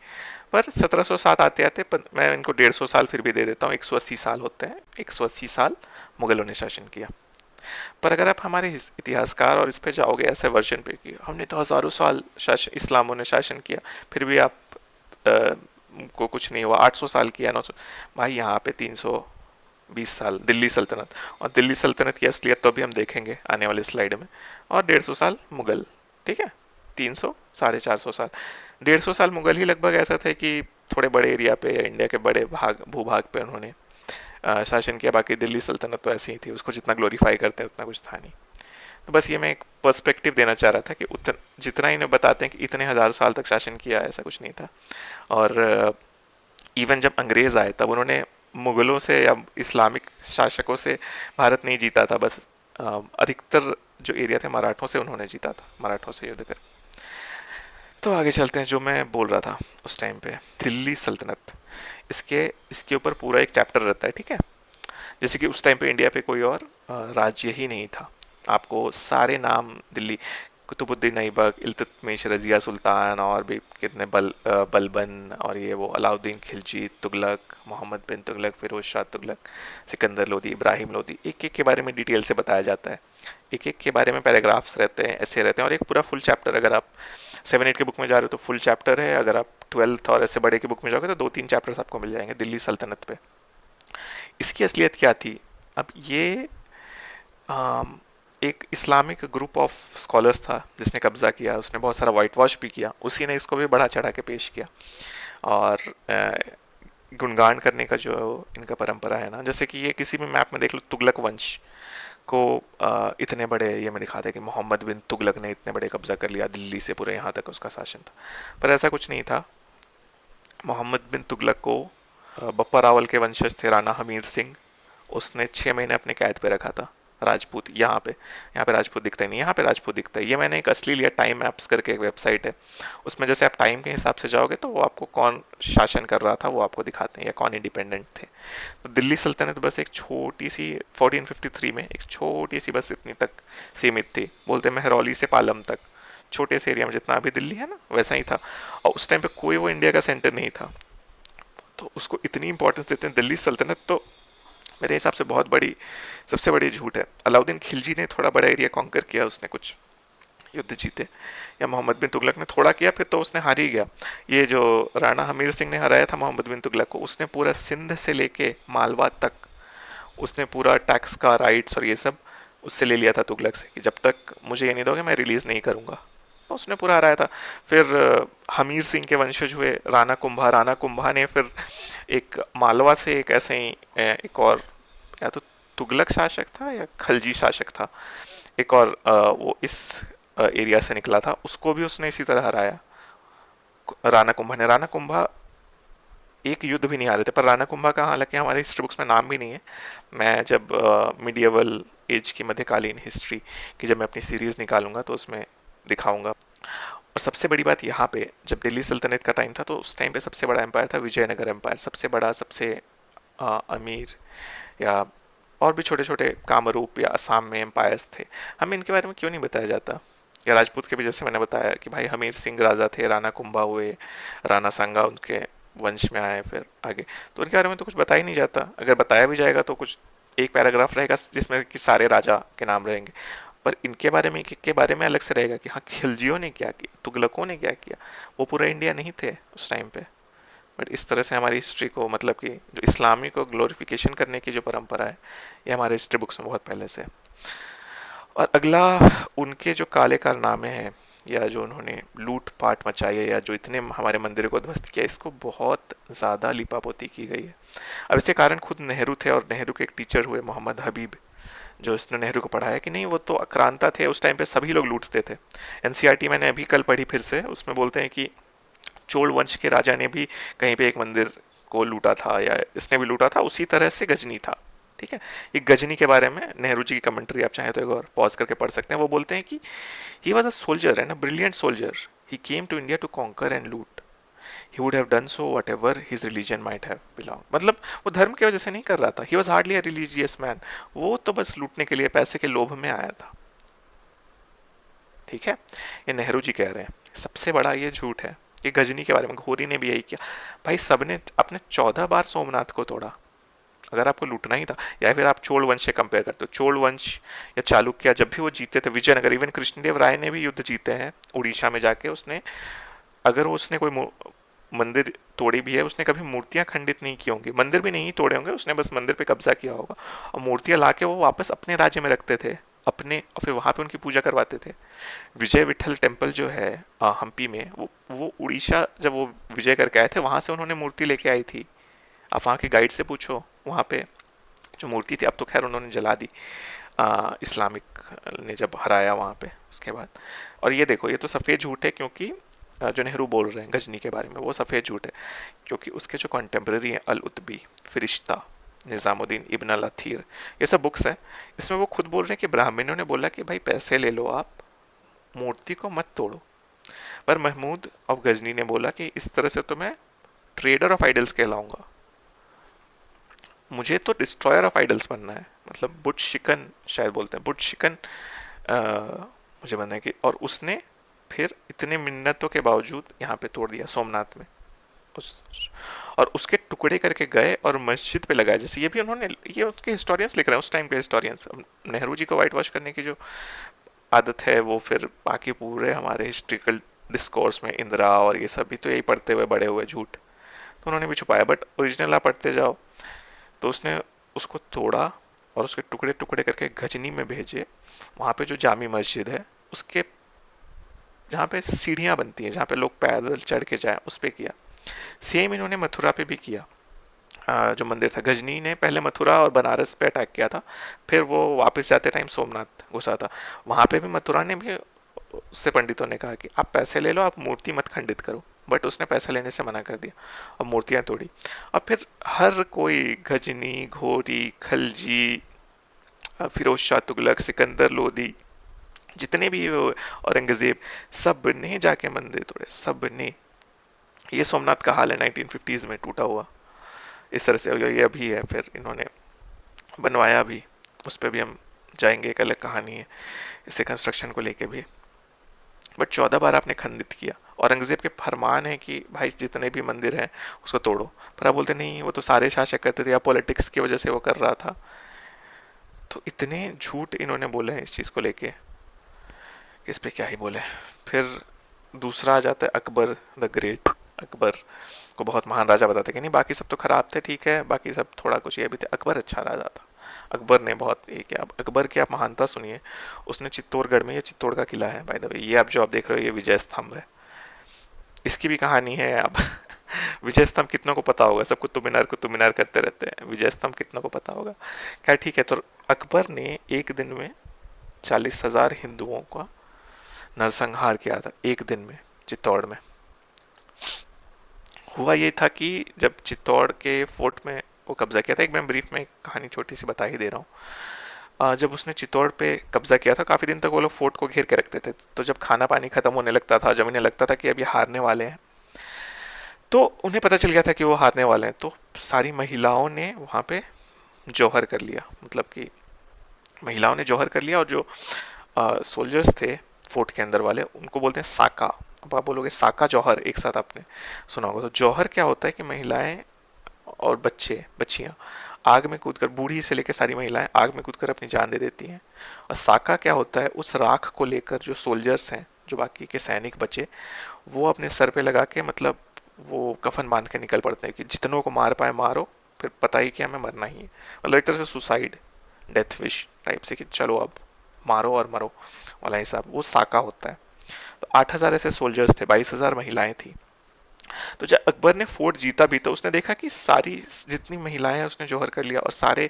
पर 1707 आते आते मैं इनको 150 साल फिर भी दे देता हूँ, 180 साल होते हैं, 180 साल मुगलों ने शासन किया। पर अगर आप हमारे इतिहासकार और इस पे जाओगे ऐसे वर्जन पे कि हमने तो हज़ारों साल शासन, इस्लामों ने शासन किया, फिर भी आप को कुछ नहीं हुआ, 800 साल किया, 900, भाई यहाँ पे 320 साल दिल्ली सल्तनत, और दिल्ली सल्तनत की असलियत तो अभी हम देखेंगे आने वाले स्लाइड में, और 150 साल मुगल, ठीक है, 300, 450 साल, 150 साल मुगल ही लगभग ऐसा था कि थोड़े बड़े एरिया पे या इंडिया के बड़े भाग भूभाग पे उन्होंने शासन किया। बाकी दिल्ली सल्तनत तो ऐसी ही थी, उसको जितना ग्लोरीफाई करते हैं उतना कुछ था नहीं। तो बस ये मैं एक पर्सपेक्टिव देना चाह रहा था कि जितना इन्हें बताते हैं कि इतने हज़ार साल तक शासन किया, ऐसा कुछ नहीं था। और इवन जब अंग्रेज़ आए तब उन्होंने मुगलों से या इस्लामिक शासकों से भारत नहीं जीता था, बस अधिकतर जो एरिया थे मराठों से उन्होंने जीता था, मराठों से युद्ध कर। तो आगे चलते हैं, जो मैं बोल रहा था उस टाइम पे दिल्ली सल्तनत, इसके ऊपर पूरा एक चैप्टर रहता है, ठीक है। जैसे कि उस टाइम पे इंडिया पे कोई और राज्य ही नहीं था। आपको सारे नाम दिल्ली, कुतुबुद्दीन ऐबक, इल्तुतमिश, रज़िया सुल्तान, और भी कितने बलबन, और ये वो अलाउद्दीन खिलजी, तुगलक, मोहम्मद बिन तुगलक, फिरोज शाह तुगलक, सिकंदर लोदी, इब्राहिम लोदी, एक एक के बारे में डिटेल से बताया जाता है। एक एक के बारे में पैराग्राफ्स रहते हैं, ऐसे रहते हैं, और एक पूरा फुल चैप्टर, अगर आप 7-8 के बुक में जा रहे हो तो फुल चैप्टर है, अगर आप 12th और ऐसे बड़े के बुक में जाओगे तो 2-3 चैप्टर्स आपको मिल जाएंगे दिल्ली सल्तनत पे। इसकी असलियत क्या थी? अब ये एक इस्लामिक ग्रुप ऑफ स्कॉलर्स था जिसने कब्जा किया, उसने बहुत सारा वाइट वॉश भी किया, उसी ने इसको भी बढ़ा चढ़ा के पेश किया। और गुणगान करने का जो इनका परंपरा है ना, जैसे कि ये किसी भी मैप में देख लो, तुगलक वंश को इतने बड़े ये में दिखाते हैं कि मोहम्मद बिन तुगलक ने इतने बड़े कब्जा कर लिया दिल्ली से पूरे यहाँ तक उसका शासन था, पर ऐसा कुछ नहीं था। मोहम्मद बिन तुगलक को बप्पा रावल के वंशज थे राणा हमीर सिंह, उसने 6 महीने अपने कैद पे रखा था। राजपूत यहाँ पे राजपूत दिखता ही नहीं, यहाँ पे राजपूत दिखता है। ये मैंने एक असली लिया, टाइम मैप्स करके एक वेबसाइट है, उसमें जैसे आप टाइम के हिसाब से जाओगे तो वो आपको कौन शासन कर रहा था वो आपको दिखाते हैं, या कौन इंडिपेंडेंट थे। तो दिल्ली सल्तनत बस एक छोटी सी 1453 में एक छोटी सी बस इतनी तक सीमित थी, बोलते महरौली से पालम तक, छोटे से एरिया में जितना अभी दिल्ली है ना वैसा ही था। और उस टाइम पे कोई वो इंडिया का सेंटर नहीं था, तो उसको इतनी इंपॉर्टेंस देते हैं दिल्ली सल्तनत। तो मेरे हिसाब से बहुत बड़ी, सबसे बड़ी झूठ है। अलाउद्दीन खिलजी ने थोड़ा बड़ा एरिया कॉन्कर किया, उसने कुछ युद्ध जीते, या मोहम्मद बिन तुगलक ने थोड़ा किया, फिर तो उसने हार ही गया। ये जो राणा हमीर सिंह ने हराया था मोहम्मद बिन तुगलक को, उसने पूरा सिंध से लेके मालवा तक उसने पूरा टैक्स का राइट्स और ये सब उससे ले लिया था तुगलक से, कि जब तक मुझे ये नहीं दोगे मैं रिलीज़ नहीं करूँगा। तो उसने पूरा हराया था। फिर हमीर सिंह के वंशज हुए राणा कुंभा ने फिर एक मालवा से एक ऐसे ही एक और, या तो तुगलक शासक था या खलजी शासक था, एक और वो इस एरिया से निकला था, उसको भी उसने इसी तरह हराया राणा कुंभा एक युद्ध भी नहीं हारे थे। पर राणा कुंभा का हालांकि हमारे हिस्ट्री बुक्स में नाम भी नहीं है। मैं जब मिडिएवल एज की, मध्यकालीन हिस्ट्री की जब मैं अपनी सीरीज़ निकालूंगा तो उसमें दिखाऊंगा। और सबसे बड़ी बात यहाँ पे, जब दिल्ली सल्तनत का टाइम था तो उस टाइम पे सबसे बड़ा एम्पायर था विजयनगर एम्पायर, सबसे बड़ा, सबसे अमीर, या और भी छोटे छोटे कामरूप या असम में एम्पायर्स थे। हमें इनके बारे में क्यों नहीं बताया जाता? या राजपूत के भी जैसे मैंने बताया कि भाई हमीर सिंह राजा थे, राणा कुंभा हुए, राणा सांगा उनके वंश में आए फिर आगे, तो उनके बारे में तो कुछ बताया ही नहीं जाता। अगर बताया भी जाएगा तो कुछ एक पैराग्राफ रहेगा जिसमें कि सारे राजा के नाम रहेंगे, पर इनके बारे में, के बारे में अलग से रहेगा कि हाँ खिलजियों ने क्या किया, तुगलकों ने क्या किया। वो पूरा इंडिया नहीं थे उस टाइम पे। बट इस तरह से हमारी हिस्ट्री को, मतलब कि जो इस्लामी को ग्लोरिफिकेशन करने की जो परंपरा है, ये हमारे हिस्ट्री बुक्स में बहुत पहले से। और अगला, उनके जो काले कारनामे हैं, या जो उन्होंने लूट पाट मचाई है, या जो इतने हमारे मंदिर को ध्वस्त किया, इसको बहुत ज़्यादा लिपापोती की गई है। अब इसके कारण खुद नेहरू थे, और नेहरू के एक टीचर हुए मोहम्मद हबीब, जो इसने नेहरू को पढ़ाया कि नहीं वो तो आक्रांता थे, उस टाइम पे सभी लोग लूटते थे। एनसीईआरटी मैंने अभी कल पढ़ी फिर से, उसमें बोलते हैं कि चोल वंश के राजा ने भी कहीं पे एक मंदिर को लूटा था, या इसने भी लूटा था, उसी तरह से गजनी था। ठीक है, ये गजनी के बारे में नेहरू जी की कमेंट्री आप चाहें तो एक और पॉज करके पढ़ सकते हैं। वो बोलते हैं कि he was a soldier and a brilliant soldier, he came to India to conquer and loot, he would have done so what ever his religion might have belong. मतलब वो धर्म की वजह से नहीं कर रहा था, he was hardly a religious man, वो तो बस लूटने के लिए, पैसे के लोभ में आया था। ठीक है, ये नेहरू जी कह रहे हैं। सबसे बड़ा ये झूठ है, ये गजनी के बारे में घोरी ने भी यही किया। भाई सबने अपने 14 बार सोमनाथ को तोड़ा, अगर आपको लूटना ही था। या फिर आप चोल वंश से कंपेयर करते हो, चोल वंश या चालुक्य जब भी वो जीते थे, विजयनगर, इवन कृष्णदेव राय ने भी युद्ध जीते हैं उड़ीसा में जाके। उसने, अगर उसने कोई मंदिर तोड़ी भी है, उसने कभी मूर्तियां खंडित नहीं की होंगी, मंदिर भी नहीं तोड़े होंगे, उसने बस मंदिर पे कब्जा किया होगा, और मूर्तियां लाके वो वापस अपने राज्य में रखते थे अपने, और फिर वहाँ पे उनकी पूजा करवाते थे। विजय विठल टेम्पल जो है हम्पी में, वो उड़ीसा जब वो विजय करके आए थे, वहाँ से उन्होंने मूर्ति लेके आई थी। आप वहाँ के गाइड से पूछो, वहाँ पे जो मूर्ति थी, अब तो खैर उन्होंने जला दी इस्लामिक ने जब हराया वहाँ पे उसके बाद। और ये देखो, ये तो सफ़ेद झूठ है, क्योंकि जो नेहरू बोल रहे हैं गजनी के बारे में, वो सफ़ेद झूठ है, क्योंकि उसके जो कंटेम्प्रेरी हैं, अल उतबी, फिरिश्ता, निज़ामुद्दीन इब्न अल अथीर, ये सब बुक्स हैं, इसमें वो खुद बोल रहे हैं कि ब्राह्मणों ने बोला कि भाई पैसे ले लो आप, मूर्ति को मत तोड़ो। पर महमूद ऑफ गजनी ने बोला कि इस तरह से तो मैं ट्रेडर ऑफ आइडल्स कहलाऊंगा, मुझे तो डिस्ट्रॉयर ऑफ आइडल्स बनना है, मतलब बुट शिकन शायद बोलते हैं, बुट शिकन मुझे बनना है कि। और उसने फिर इतने मिन्नतों के बावजूद यहाँ पे तोड़ दिया सोमनाथ में, और उसके टुकड़े करके गए और मस्जिद पे लगाए। जैसे ये भी उन्होंने, ये उसके हिस्टोरियंस लिख रहे हैं, उस टाइम के हिस्टोरियंस। नेहरू जी को वाइट वॉश करने की जो आदत है, वो फिर बाकी पूरे हमारे हिस्ट्रिकल डिस्कोर्स में इंदिरा और ये सब भी तो यही पढ़ते हुए बड़े हुए झूठ, तो उन्होंने भी छुपाया। बट ओरिजिनल आप पढ़ते जाओ तो उसने उसको तोड़ा और उसके टुकड़े टुकड़े करके गजनी में भेजे, वहाँ पे जो जामी मस्जिद है उसके, जहाँ पे सीढ़ियाँ बनती हैं, जहाँ पे लोग पैदल चढ़ के जाएं, उस पर किया। सेम इन्होंने मथुरा पे भी किया। जो मंदिर था, गजनी ने पहले मथुरा और बनारस पे अटैक किया था, फिर वो वापस जाते टाइम सोमनाथ घुसा था। वहाँ पे भी मथुरा ने भी, उससे पंडितों ने कहा कि आप पैसे ले लो, आप मूर्ति मत खंडित करो, बट उसने पैसे लेने से मना कर दिया और मूर्तियाँ तोड़ी। और फिर हर कोई, गजनी, घोरी, खलजी, फिरोज शाह तुगलक, सिकंदर लोदी, जितने भी औरंगजेब, सब ने जाके मंदिर तोड़े, सब ने। ये सोमनाथ का हाल है 1950s में टूटा हुआ, इस तरह से ये अभी है, फिर इन्होंने बनवाया भी, उस पर भी हम जाएंगे, एक अलग कहानी है इसे कंस्ट्रक्शन को लेके भी। बट 14 बार आपने खंडित किया। औरंगजेब के फरमान है कि भाई जितने भी मंदिर हैं उसको तोड़ो, पर आप बोलते नहीं, वो तो सारे शासक करते थे या पॉलिटिक्स की वजह से वो कर रहा था। तो इतने झूठ इन्होंने बोले हैं इस चीज़ को लेके, इस पे क्या ही बोले। फिर दूसरा आ जाता है अकबर द ग्रेट। अकबर को बहुत महान राजा बताते कि नहीं, बाकी सब तो खराब थे, ठीक है, बाकी सब थोड़ा कुछ ये भी थे, अकबर अच्छा राजा था। अकबर ने बहुत ये किया। अकबर की आप महानता सुनिए। उसने चित्तौड़गढ़ में, ये चित्तौड़ का किला है बाय द वे, ये आप जो आप देख रहे हो ये विजय स्तंभ है, इसकी भी कहानी है। आप विजय स्तंभ कितनों को पता होगा, सब कुतुब मीनार करते रहते हैं, विजय स्तंभ कितनों को पता होगा। क्या, ठीक है। तो अकबर ने एक दिन में 40,000 हिंदुओं का नरसंहार किया था, एक दिन में, चित्तौड़ में। हुआ ये था कि जब चित्तौड़ के फोर्ट में वो कब्जा किया था, एक मैं ब्रीफ में कहानी छोटी सी बता ही दे रहा हूँ। जब उसने चित्तौड़ पे कब्जा किया था, काफ़ी दिन तक वो लोग फोर्ट को घेर के रखते थे। तो जब खाना पानी खत्म होने लगता था, जब इन्हें लगता था कि अभी हारने वाले हैं, तो उन्हें पता चल गया था कि वो हारने वाले हैं, तो सारी महिलाओं ने वहाँ पे जौहर कर लिया। मतलब कि महिलाओं ने जौहर कर लिया, और जो सोल्जर्स थे फोर्ट के अंदर वाले, उनको बोलते हैं साका। अब आप बोलोगे साका जौहर एक साथ आपने सुना होगा। तो जौहर क्या होता है कि महिलाएं और बच्चे बच्चियां आग में कूदकर, बूढ़ी से लेकर सारी महिलाएं आग में कूदकर अपनी जान दे देती हैं। और साका क्या होता है, उस राख को लेकर जो सोल्जर्स हैं, जो बाकी के सैनिक बचे, वो अपने सर पे लगा के, मतलब वो कफन बांध के निकल पड़ते हैं कि जितनों को मार पाए मारो, फिर पता ही कि हमें मरना ही है। मतलब एक तरह से सुसाइड, डेथ विश टाइप से कि चलो अब मारो और मरो वाला हिसाब, वो साका होता है। तो 8,000 ऐसे सोल्जर्स थे, 22,000 महिलाएं थी। तो जब अकबर ने फोर्ट जीता भी, तो उसने देखा कि सारी जितनी महिलाएं हैं उसने जौहर कर लिया, और सारे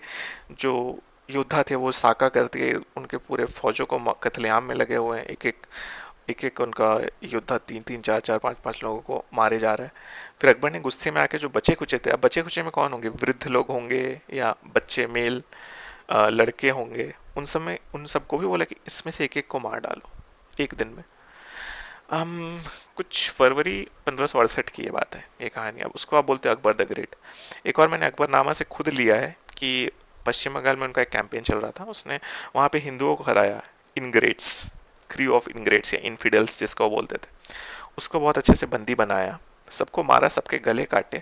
जो योद्धा थे वो साका करके उनके पूरे फौजों को कत्लेआम में लगे हुए हैं। एक एक उनका योद्धा 3-3, 4-4, 5-5 लोगों को मारे जा रहे हैं। फिर अकबर ने गुस्से में आके जो बचे कुचे थे, अब बचे कुचे में कौन होंगे, वृद्ध लोग होंगे या बच्चे, मेल लड़के होंगे, उन सब में, उन सबको भी बोला कि इसमें से एक एक को मार डालो एक दिन में। हम कुछ फरवरी 1568 की ये बात है, ये कहानी। अब उसको आप बोलते हैं अकबर द ग्रेट। एक और मैंने अकबरनामा से खुद लिया है कि पश्चिम बंगाल में उनका एक कैंपेन चल रहा था, उसने वहाँ पे हिंदुओं को हराया, इनग्रेट्स, क्रू ऑफ इनग्रेट्स या इनफिडल्स जिसको वो बोलते थे, उसको बहुत अच्छे से बंदी बनाया, सबको मारा, सबके गले काटे,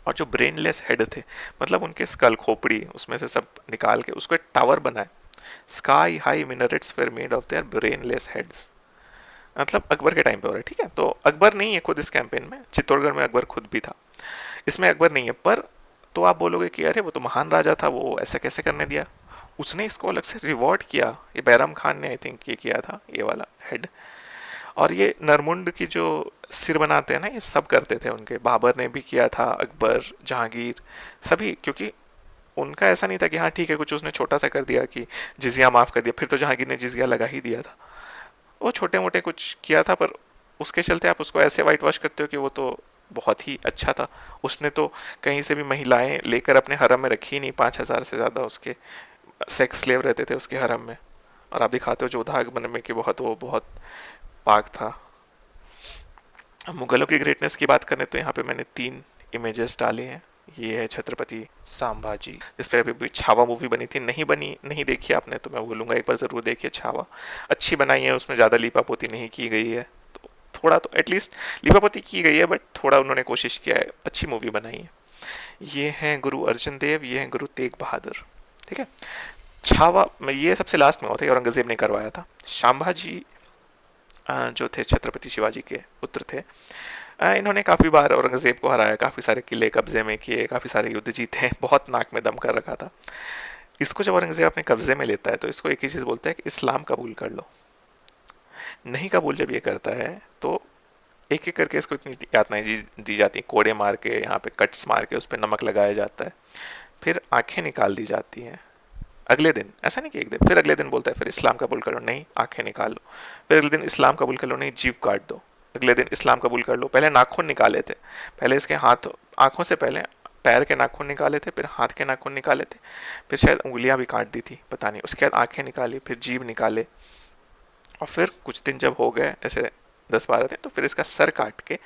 और जो ब्रेनलेस हेड थे, मतलब उनके स्कल, खोपड़ी, उसमें से सब निकाल के उसको एक टावर बनाए। Sky high minarets were made of their brainless heads. मतलब अकबर के टाइम पे हो रहा है, ठीक है। तो अकबर नहीं है खुद इस कैंपेन में, चित्तौड़गढ़ में अकबर खुद भी था, इसमें अकबर नहीं है। पर तो आप बोलोगे कि अरे वो तो महान राजा था, वो ऐसे कैसे करने दिया। उसने इसको अलग से रिवॉर्ड किया। ये बैरम खान ने आई थिंक ये किया था, ये वाला हेड। और ये नरमुंड की जो सिर बनाते हैं ना, ये सब करते थे उनके, बाबर ने भी किया था, अकबर, जहांगीर, सभी। क्योंकि उनका ऐसा नहीं था कि हाँ ठीक है कुछ उसने छोटा सा कर दिया कि जिजिया माफ कर दिया, फिर तो जहांगीर ने जिजिया लगा ही दिया था। वो छोटे मोटे कुछ किया था, पर उसके चलते आप उसको ऐसे वाइट वॉश करते हो कि वो तो बहुत ही अच्छा था। उसने तो कहीं से भी महिलाएं लेकर अपने हरम में रखी ही नहीं, 5,000 से ज़्यादा उसके सेक्स स्लेव रहते थे उसके हरम में। और आप दिखाते हो जोधा अकबर में कि बहुत, वो बहुत पाक था। अब मुगलों की ग्रेटनेस की बात करें तो यहाँ पे मैंने 3 इमेजेस डाले हैं। ये है छत्रपति संभाजी, जिस पे अभी भी छावा मूवी बनी थी, नहीं बनी, नहीं देखी आपने तो मैं बोलूँगा एक बार ज़रूर देखिए छावा। अच्छी बनाई है, उसमें ज़्यादा लीपापोती नहीं की गई है, तो थोड़ा तो एटलीस्ट लीपापोती की गई है, बट थोड़ा उन्होंने कोशिश किया है, अच्छी मूवी बनाई है। ये हैं गुरु अर्जन देव, ये हैं गुरु तेग बहादुर, ठीक है। छावा में ये सबसे लास्ट में होता है, औरंगजेब ने करवाया था। संभाजी जो थे छत्रपति शिवाजी के पुत्र थे, इन्होंने काफ़ी बार औरंगजेब को हराया, काफ़ी सारे किले कब्जे में किए, काफ़ी सारे युद्ध जीते, बहुत नाक में दम कर रखा था। इसको जब औरंगजेब अपने कब्जे में लेता है तो इसको एक ही चीज़ बोलता है कि इस्लाम कबूल कर लो। नहीं कबूल जब ये करता है तो एक एक करके इसको इतनी यातनाएं दी जाती हैं, कोड़े मार के, यहाँ पे कट्स मार के, उस पर नमक लगाया जाता है, फिर आंखें निकाल दी जाती हैं अगले दिन। ऐसा नहीं कि एक दिन, फिर अगले दिन बोलता है फिर इस्लाम कबूल कर लो, नहीं आंखें निकाल लो, फिर अगले दिन इस्लाम कबूल कर लो, नहीं जीभ काट दो, अगले दिन इस्लाम कबूल कर लो, पहले नाखून निकाले थे, पहले इसके हाथ आंखों से पहले पैर के नाखून निकाले थे, फिर हाथ के नाखून निकाले थे, फिर शायद उंगलियां भी काट दी थी, पता नहीं, उसके बाद आंखें निकाली, फिर जीभ निकाले, और फिर कुछ दिन जब हो गए ऐसे 10-12 दिन, तो फिर इसका सर काट के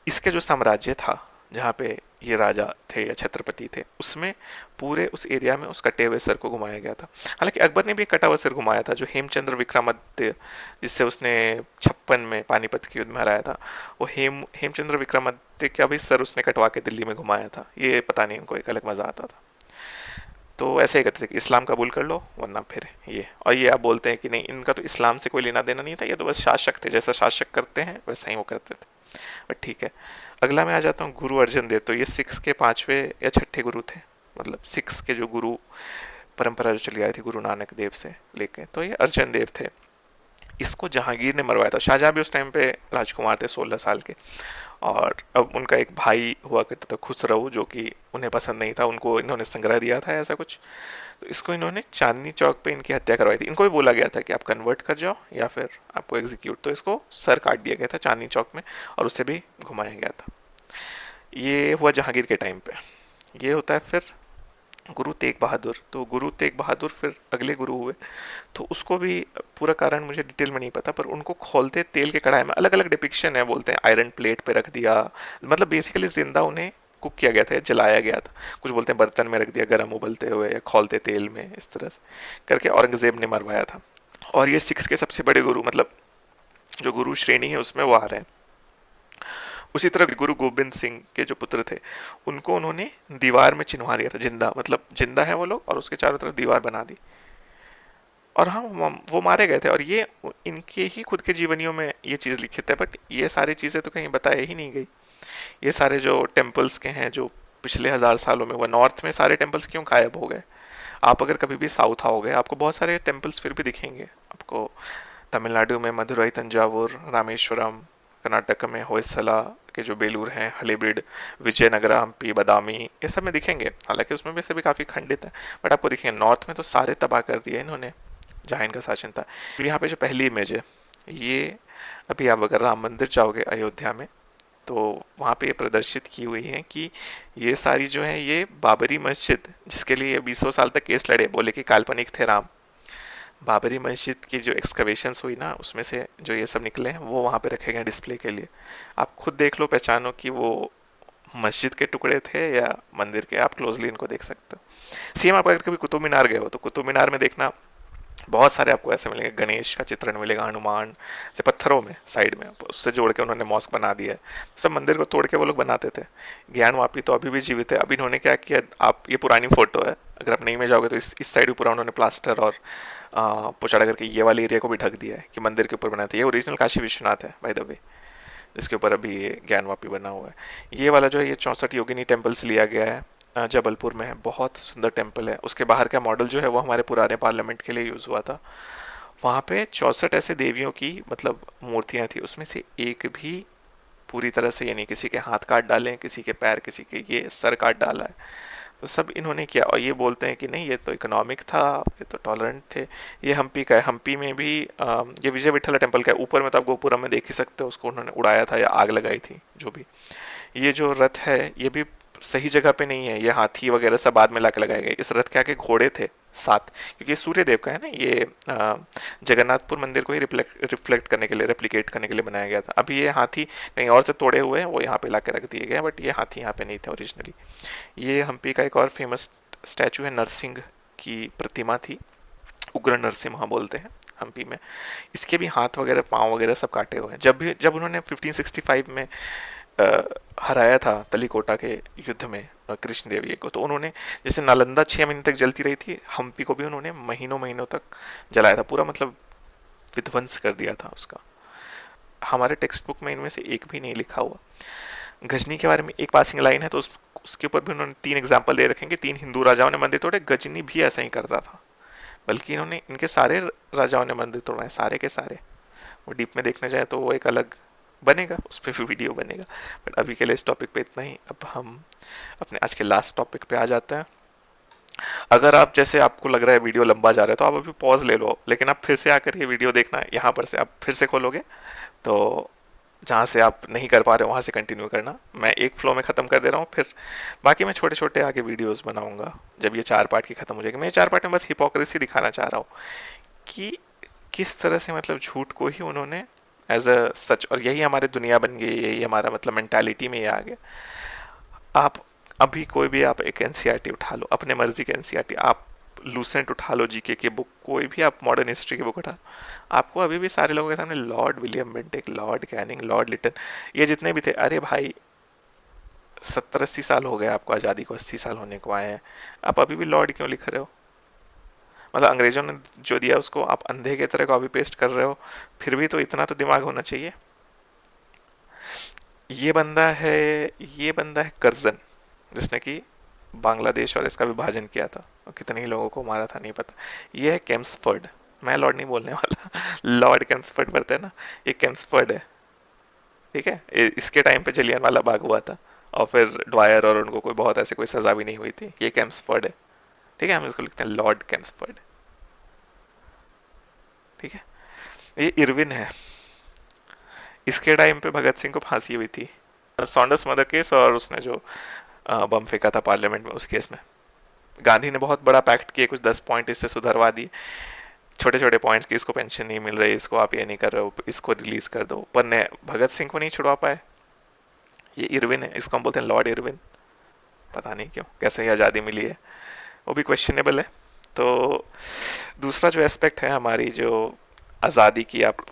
इसके जो साम्राज्य था जहाँ पे ये राजा थे या छत्रपति थे, उसमें पूरे उस एरिया में उस कटे हुए सर को घुमाया गया था। हालांकि अकबर ने भी कटा हुआ सिर घुमाया था, जो हेमचंद्र विक्रमादित्य, जिससे उसने 56 में पानीपत के युद्ध में हराया था, वो हेमचंद्र विक्रमादित्य का भी सर उसने कटवा के दिल्ली में घुमाया था। ये पता नहीं, इनको एक अलग मजा आता था। तो ऐसे ही करते थे कि इस्लाम कबूल कर लो वरना फिर ये, और ये आप बोलते हैं कि नहीं, इनका तो इस्लाम से कोई लेना देना नहीं था, ये तो बस शासक थे, जैसा शासक करते हैं वैसा ही वो करते थे। बट ठीक है, अगला मैं आ जाता हूँ गुरु अर्जन देव। तो ये सिक्स के 5वें या 6ठे गुरु थे, मतलब सिक्स के जो गुरु परंपरा जो चली आई थी गुरु नानक देव से लेके, तो ये अर्जन देव थे। इसको जहांगीर ने मरवाया था। शाहजहां भी उस टाइम पे राजकुमार थे 16 साल के, और अब उनका एक भाई हुआ करता था खुसरो, जो कि उन्हें पसंद नहीं था, उनको इन्होंने संग्रह दिया था ऐसा कुछ, तो इसको इन्होंने चांदनी चौक पे इनकी हत्या करवाई थी। इनको भी बोला गया था कि आप कन्वर्ट कर जाओ या फिर आपको एग्जीक्यूट, तो इसको सर काट दिया गया था चांदनी चौक में, और उसे भी घुमाया गया था। ये हुआ जहांगीर के टाइम पे। ये होता है फिर गुरु तेग बहादुर। तो गुरु तेग बहादुर फिर अगले गुरु हुए, तो उसको भी पूरा कारण मुझे डिटेल में नहीं पता, पर उनको खोलते तेल के कढ़ाई में, अलग अलग डिपिक्शन है, बोलते हैं आयरन प्लेट पे रख दिया, मतलब बेसिकली जिंदा उन्हें कुक किया गया था, जलाया गया था, कुछ बोलते हैं बर्तन में रख दिया गर्म उबलते हुए या खोलते तेल में, इस तरह से करके औरंगजेब ने मरवाया था। और ये सिक्स के सबसे बड़े गुरु, मतलब जो गुरु श्रेणी है उसमें वो आ रहे हैं। उसी तरह गुरु गोविंद सिंह के जो पुत्र थे, उनको उन्होंने दीवार में चिन्हवा दिया था जिंदा, मतलब जिंदा है वो लोग, और उसके चारों तरफ दीवार बना दी, और हाँ वो मारे गए थे। और ये इनके ही खुद के जीवनियों में ये चीज़ लिखित है, बट ये सारी चीज़ें तो कहीं बताई ही नहीं गई। ये सारे जो टेम्पल्स के हैं जो पिछले 1000 सालों में, वो नॉर्थ में सारे टेम्पल्स क्यों गायब हो गए? आप अगर कभी भी साउथ आओगे आपको बहुत सारे टेम्पल्स फिर भी दिखेंगे आपको। तमिलनाडु में मदुरई, तंजावुर, रामेश्वरम, कर्नाटक में होयसला के जो बेलूर हैं, हलेबीड, विजयनगरा, हम्पी, बदामी, ये सब में दिखेंगे। हालांकि उसमें भी से भी काफ़ी खंडित है, बट आपको दिखेंगे। नॉर्थ में तो सारे तबाह कर दिए इन्होंने जहाँ इनका शासन था। फिर यहाँ पे जो पहली इमेज है, ये अभी आप अगर राम मंदिर जाओगे अयोध्या में, तो वहाँ पे ये प्रदर्शित की हुई है कि ये सारी जो है ये बाबरी मस्जिद, जिसके लिए 20 साल तक केस लड़े, बोले कि काल्पनिक थे राम, बाबरी मस्जिद की जो एक्सकवेशंस हुई ना, उसमें से जो ये सब निकले हैं वो वहाँ पे रखे गए डिस्प्ले के लिए। आप खुद देख लो, पहचानो कि वो मस्जिद के टुकड़े थे या मंदिर के, आप क्लोजली इनको देख सकते हो। सेम आप अगर कभी कुतुब मीनार गए हो तो कुतुब मीनार में देखना बहुत सारे आपको ऐसे मिलेंगे, गणेश का चित्रण मिलेगा, हनुमान से पत्थरों में साइड में, उससे जोड़ के उन्होंने मॉस्क बना दिया है। सब मंदिर को तोड़ के वो लोग बनाते थे। ज्ञानवापी तो अभी भी जीवित है। अभी इन्होंने क्या किया, आप ये पुरानी फोटो है, अगर आप नहीं में जाओगे तो इस साइड भी पूरा उन्होंने प्लास्टर और पोचाड़ा करके ये वाले एरिया को भी ढक दिया है कि मंदिर के ऊपर बनाते हैं। ये ओरिजिनल काशी विश्वनाथ है बाय द वे, जिसके ऊपर अभी ये ज्ञानवापी बना हुआ है। ये वाला जो है ये 64 योगिनी टेम्पल्स लिया गया है, जबलपुर में है, बहुत सुंदर टेम्पल है। उसके बाहर का मॉडल जो है वो हमारे पुराने पार्लियामेंट के लिए यूज़ हुआ था। वहाँ पे 64 ऐसे देवियों की मतलब मूर्तियाँ थी, उसमें से एक भी पूरी तरह से, यानी किसी के हाथ काट डाले, किसी के पैर, किसी के ये सर काट डाला है, तो सब इन्होंने किया। और ये बोलते हैं कि नहीं ये तो इकोनॉमिक था, ये तो टॉलरेंट थे। ये हम्पी का है, हम्पी में भी ये विजय विठला टेम्पल का है, ऊपर में तो आप गोपुरम में देख ही सकते हो, उसको उन्होंने उड़ाया था या आग लगाई थी जो भी। ये जो रथ है ये भी सही जगह पे नहीं है, ये हाथी वगैरह सब बाद में ला के लगाए गए। इस रथ के आगे घोड़े थे 7, क्योंकि सूर्य देव का है ना ये, जगन्नाथपुर मंदिर को ही रिफ्लेक्ट करने के लिए, रेप्लिकेट करने के लिए बनाया गया था। अभी ये हाथी कहीं और से तोड़े हुए हैं, वो यहाँ पे ला के रख दिए गए, बट ये हाथी यहाँ पे नहीं थे ओरिजिनली। ये हम्पी का एक और फेमस स्टैचू है, नरसिंह की प्रतिमा थी, उग्र नरसिम्हा बोलते हैं हम्पी में। इसके भी हाथ वगैरह, पाँव वगैरह सब काटे हुए हैं। जब उन्होंने 1565 में हराया था तलीकोटा के युद्ध में कृष्णदेव जी को, तो उन्होंने, जैसे नालंदा 6 महीने तक जलती रही थी, हम्पी को भी उन्होंने महीनों महीनों तक जलाया था, पूरा मतलब विध्वंस कर दिया था उसका। हमारे टेक्स्ट बुक में इनमें से एक भी नहीं लिखा हुआ। गजनी के बारे में एक पासिंग लाइन है, तो उसके ऊपर भी उन्होंने 3 एग्जाम्पल दे रखेंगे। 3 हिंदू राजाओं ने मंदिर तोड़े, गजनी भी ऐसा ही करता था, बल्कि इन्होंने, इनके सारे राजाओं ने मंदिर तोड़वाए, सारे के सारे। वो डीप में देखने जाए तो वो एक अलग बनेगा, उस पर भी वीडियो बनेगा। बट अभी के लिए इस टॉपिक पे इतना ही। अब हम अपने आज के लास्ट टॉपिक पे आ जाते हैं। अगर आप जैसे आपको लग रहा है वीडियो लंबा जा रहा है तो आप अभी पॉज ले लो, लेकिन आप फिर से आकर ये वीडियो देखना, यहाँ पर से आप फिर से खोलोगे तो जहाँ से आप नहीं कर पा रहे हो वहाँ से कंटिन्यू करना। मैं एक फ्लो में ख़त्म कर दे रहा हूँ, फिर बाकी मैं छोटे छोटे आगे वीडियोस बनाऊंगा जब ये 4 पार्ट की ख़त्म हो जाएगी। मैं 4 पार्ट में बस हिपोक्रेसी दिखाना चाह रहा हूँ कि किस तरह से मतलब झूठ को ही उन्होंने एज अ सच, और यही हमारी दुनिया बन गई, यही हमारा मतलब मेंटालिटी में ये आ गया। आप अभी कोई भी आप एक एनसीईआरटी उठा लो, अपने मर्जी के एनसीईआरटी, आप लूसेंट उठा लो, जीके की बुक, कोई भी आप मॉडर्न हिस्ट्री की बुक उठा, आपको अभी भी सारे लोगों के सामने Lord William Bentinck, Lord Canning, Lord Lytton, ये जितने भी थे, अरे भाई 70-80 साल हो गए आपको आज़ादी को, 80 साल होने को आए हैं, आप अभी भी लॉर्ड क्यों लिख रहे हो? मतलब अंग्रेजों ने जो दिया उसको आप अंधे की तरह कॉपी पेस्ट कर रहे हो, फिर भी तो इतना तो दिमाग होना चाहिए। ये बंदा है ये बंदा है कर्जन, जिसने कि बांग्लादेश और इसका विभाजन किया था और कितने ही लोगों को मारा था नहीं पता। ये है केम्सफर्ड, मैं लॉर्ड नहीं बोलने वाला लॉर्ड केम्सफर्ड पढ़ते हैं ना, ये केम्सफर्ड है, ठीक है। इसके टाइम पे जलियांवाला बाग हुआ था और फिर ड्वायर और उनको कोई बहुत ऐसे कोई सजा भी नहीं हुई थी। ये केम्सफर्ड है, ठीक है, हम इसको लिखते हैं लॉर्ड केम्सफर्ड, ठीक है। ये इरविन है, इसके टाइम पे भगत सिंह को फांसी हुई थी, सॉन्डर्स मर्डर केस और उसने जो बम फेंका था पार्लियामेंट में उस केस में। गांधी ने बहुत बड़ा पैक्ट किए, कुछ 10 पॉइंट इससे सुधरवा दिए, छोटे छोटे पॉइंट्स की, इसको पेंशन नहीं मिल रही, इसको आप ये नहीं कर रहे हो, इसको रिलीज कर दो, पर ने भगत सिंह को नहीं छुड़वा पाए। ये इरविन है, इसको हम बोलते हैं लॉर्ड इरविन, पता नहीं क्यों, कैसे ही आज़ादी मिली है, वो भी क्वेश्चनेबल है। तो दूसरा जो एस्पेक्ट है हमारी जो आज़ादी की, आप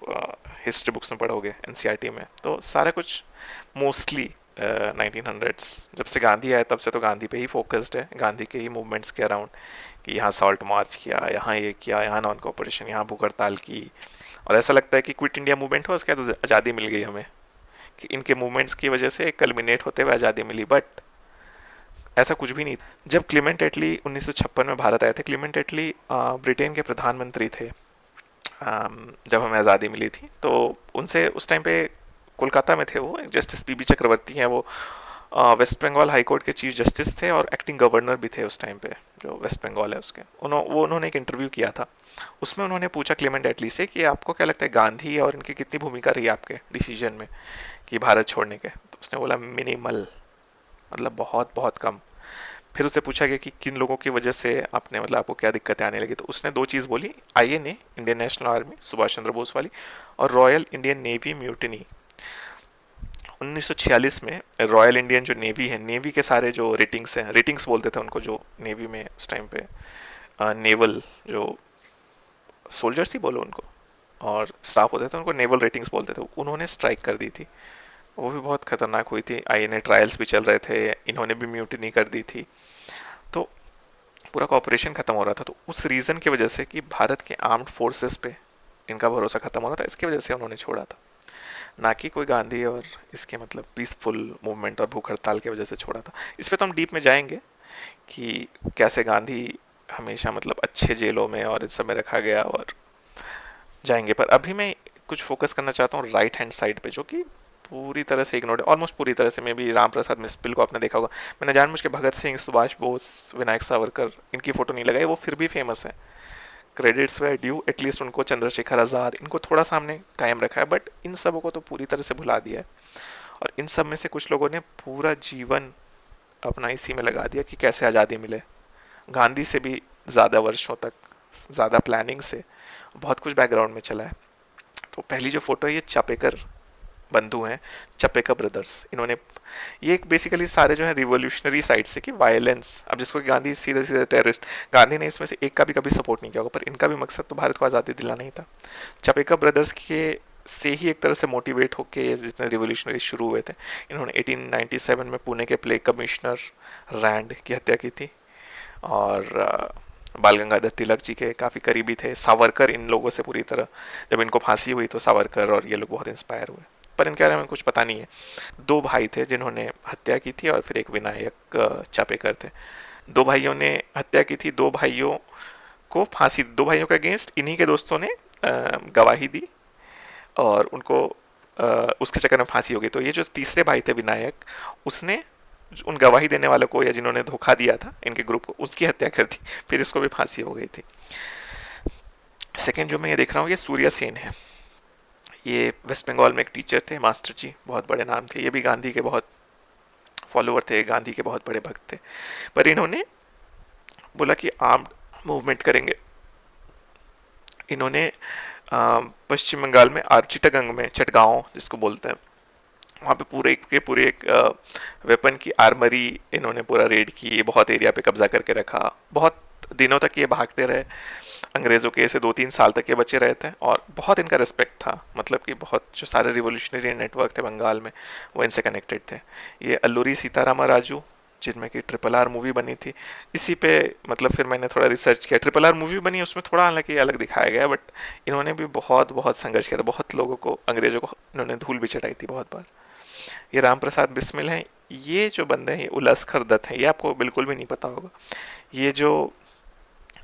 हिस्ट्री बुक्स में पढ़ोगे एनसीईआरटी में, तो सारा कुछ मोस्टली 1900s, जब से गांधी आया तब से तो गांधी पे ही फोकस्ड है, गांधी के ही मूवमेंट्स के अराउंड, कि यहाँ सॉल्ट मार्च किया, यहाँ ये किया, यहाँ नॉन कोऑपरेशन, यहाँ भूख हड़ताल की, और ऐसा लगता है कि क्विट इंडिया मूवमेंट हो उसके बाद आज़ादी मिल गई हमें, कि इनके मूवमेंट्स की वजह से कल्मिनेट होते हुए आज़ादी मिली। बट ऐसा कुछ भी नहीं। जब क्लीमेंट एटली 1956 में भारत आए थे, क्लीमेंट एटली ब्रिटेन के प्रधानमंत्री थे जब हमें आज़ादी मिली थी, तो उनसे उस टाइम पे कोलकाता में थे वो, जस्टिस पीबी चक्रवर्ती हैं वो, वेस्ट बंगाल हाई कोर्ट के चीफ जस्टिस थे और एक्टिंग गवर्नर भी थे उस टाइम पे, जो वेस्ट बंगाल है उसके। उन्होंने एक इंटरव्यू किया था, उसमें उन्होंने पूछा क्लेमेंट एटली से कि आपको क्या लगता है गांधी और इनकी कितनी भूमिका रही आपके डिसीजन में कि भारत छोड़ने के, तो उसने बोला मिनिमल, मतलब बहुत बहुत कम। फिर उससे पूछा गया कि किन लोगों की वजह से आपने, मतलब आपको क्या दिक्कतें आने लगी, तो उसने 2 चीज़ बोली, INA Indian National Army Subhash Chandra Bose वाली, और रॉयल इंडियन नेवी म्यूटिनी 1946 में। रॉयल इंडियन जो नेवी है, नेवी के सारे जो रेटिंग्स हैं, रेटिंग्स बोलते थे उनको, जो नेवी में उस टाइम पे नेवल जो सोल्जर्स ही बोलो उनको, और स्टाफ होते थे उनको नेवल रेटिंग्स बोलते थे, उन्होंने स्ट्राइक कर दी थी, वो भी बहुत खतरनाक हुई थी। आईएनए ट्रायल्स भी चल रहे थे, इन्होंने भी म्यूटिनी कर दी थी, तो पूरा कॉपरेशन खत्म हो रहा था। तो उस रीज़न की वजह से कि भारत के आर्म्ड फोर्सेस पे इनका भरोसा खत्म हो रहा था, इसकी वजह से उन्होंने छोड़ा था, ना कि कोई गांधी और इसके मतलब पीसफुल मूवमेंट और भूख हड़ताल की वजह से छोड़ा था। इस पर तो हम डीप में जाएंगे कि कैसे गांधी हमेशा मतलब अच्छे जेलों में और इस सब में रखा गया, और जाएंगे। पर अभी मैं कुछ फोकस करना चाहता हूँ राइट हैंड साइड पे, जो कि पूरी तरह से इग्नोर्ड है, ऑलमोस्ट पूरी तरह से। मे भी राम प्रसाद मिस्पिल को आपने देखा होगा, मैंने जानबूझ के भगत सिंह, सुभाष बोस, विनायक सावरकर इनकी फ़ोटो नहीं लगाई, वो फिर भी फेमस है, क्रेडिट्स वे ड्यू, एटलीस्ट उनको चंद्रशेखर आज़ाद इनको थोड़ा सा हमने कायम रखा है, बट इन सबों को तो पूरी तरह से भुला दिया है। और इन सब में से कुछ लोगों ने पूरा जीवन अपना इसी में लगा दिया कि कैसे आज़ादी मिले, गांधी से भी ज़्यादा वर्षों तक, ज़्यादा प्लानिंग से, बहुत कुछ बैकग्राउंड में चला है। तो पहली जो फोटो है ये चापेकर बंधु हैं, चपेका ब्रदर्स, इन्होंने ये एक बेसिकली सारे जो है रिवोल्यूशनरी साइड से कि वायलेंस, अब जिसको गांधी सीधे सीधे टेररिस्ट, गांधी ने इसमें से एक का भी कभी सपोर्ट नहीं किया होगा, पर इनका भी मकसद तो भारत को आज़ादी दिलाना ही था। चपेका ब्रदर्स के से ही एक तरह से मोटिवेट होके जितने रिवोल्यूशनरी शुरू हुए थे, इन्होंने 1897 में पुणे के प्ले कमिश्नर रैंड की हत्या की थी, और बाल गंगाधर तिलक जी के काफ़ी करीबी थे। सावरकर इन लोगों से पूरी तरह, जब इनको फांसी हुई तो सावरकर और ये लोग बहुत इंस्पायर हुए, पर इनके बारे में कुछ पता नहीं है। 2 भाई थे जिन्होंने हत्या की थी, और फिर एक विनायक चापेकर थे। 2 भाइयों ने हत्या की थी, 2 भाइयों को फांसी, 2 भाइयों के अगेंस्ट इन्हीं के दोस्तों ने गवाही दी और उनको उसके चक्कर में फांसी हो गई। तो ये जो तीसरे भाई थे विनायक, उसने उन गवाही देने वालों को या जिन्होंने धोखा दिया था इनके ग्रुप को, उसकी हत्या कर दी, फिर इसको भी फांसी हो गई थी। सेकेंड जो मैं ये देख रहा हूँ ये सूर्या सेन है। ये वेस्ट बंगाल में एक टीचर थे, मास्टर जी, बहुत बड़े नाम थे। ये भी गांधी के बहुत फॉलोअर थे, गांधी के बहुत बड़े भक्त थे। पर इन्होंने बोला कि आर्म्ड मूवमेंट करेंगे। इन्होंने पश्चिम बंगाल में चिटागंग में, चटगांव जिसको बोलते हैं, वहाँ पे पूरे के पूरे एक वेपन की आर्मरी इन्होंने पूरा रेड की, बहुत एरिया पे कब्जा करके रखा। बहुत दिनों तक ये भागते रहे अंग्रेज़ों के, ऐसे 2-3 साल तक ये बचे रहे थे और बहुत इनका रिस्पेक्ट था। मतलब कि बहुत जो सारे रिवोल्यूशनरी नेटवर्क थे बंगाल में वो इनसे कनेक्टेड थे। ये अल्लूरी सीतारामा राजू, जिनमें कि RRR मूवी बनी थी, इसी पे मतलब फिर मैंने थोड़ा रिसर्च किया। RRR मूवी बनी, उसमें थोड़ा हालांकि अलग दिखाया गया, बट इन्होंने भी बहुत बहुत संघर्ष किया था, बहुत लोगों को, अंग्रेज़ों को इन्होंने धूल भी चटाई थी बहुत बार। ये राम प्रसाद बिस्मिल हैं। ये जो बंदे हैं ये उलस्कर दत्त हैं, ये आपको बिल्कुल भी नहीं पता होगा। ये जो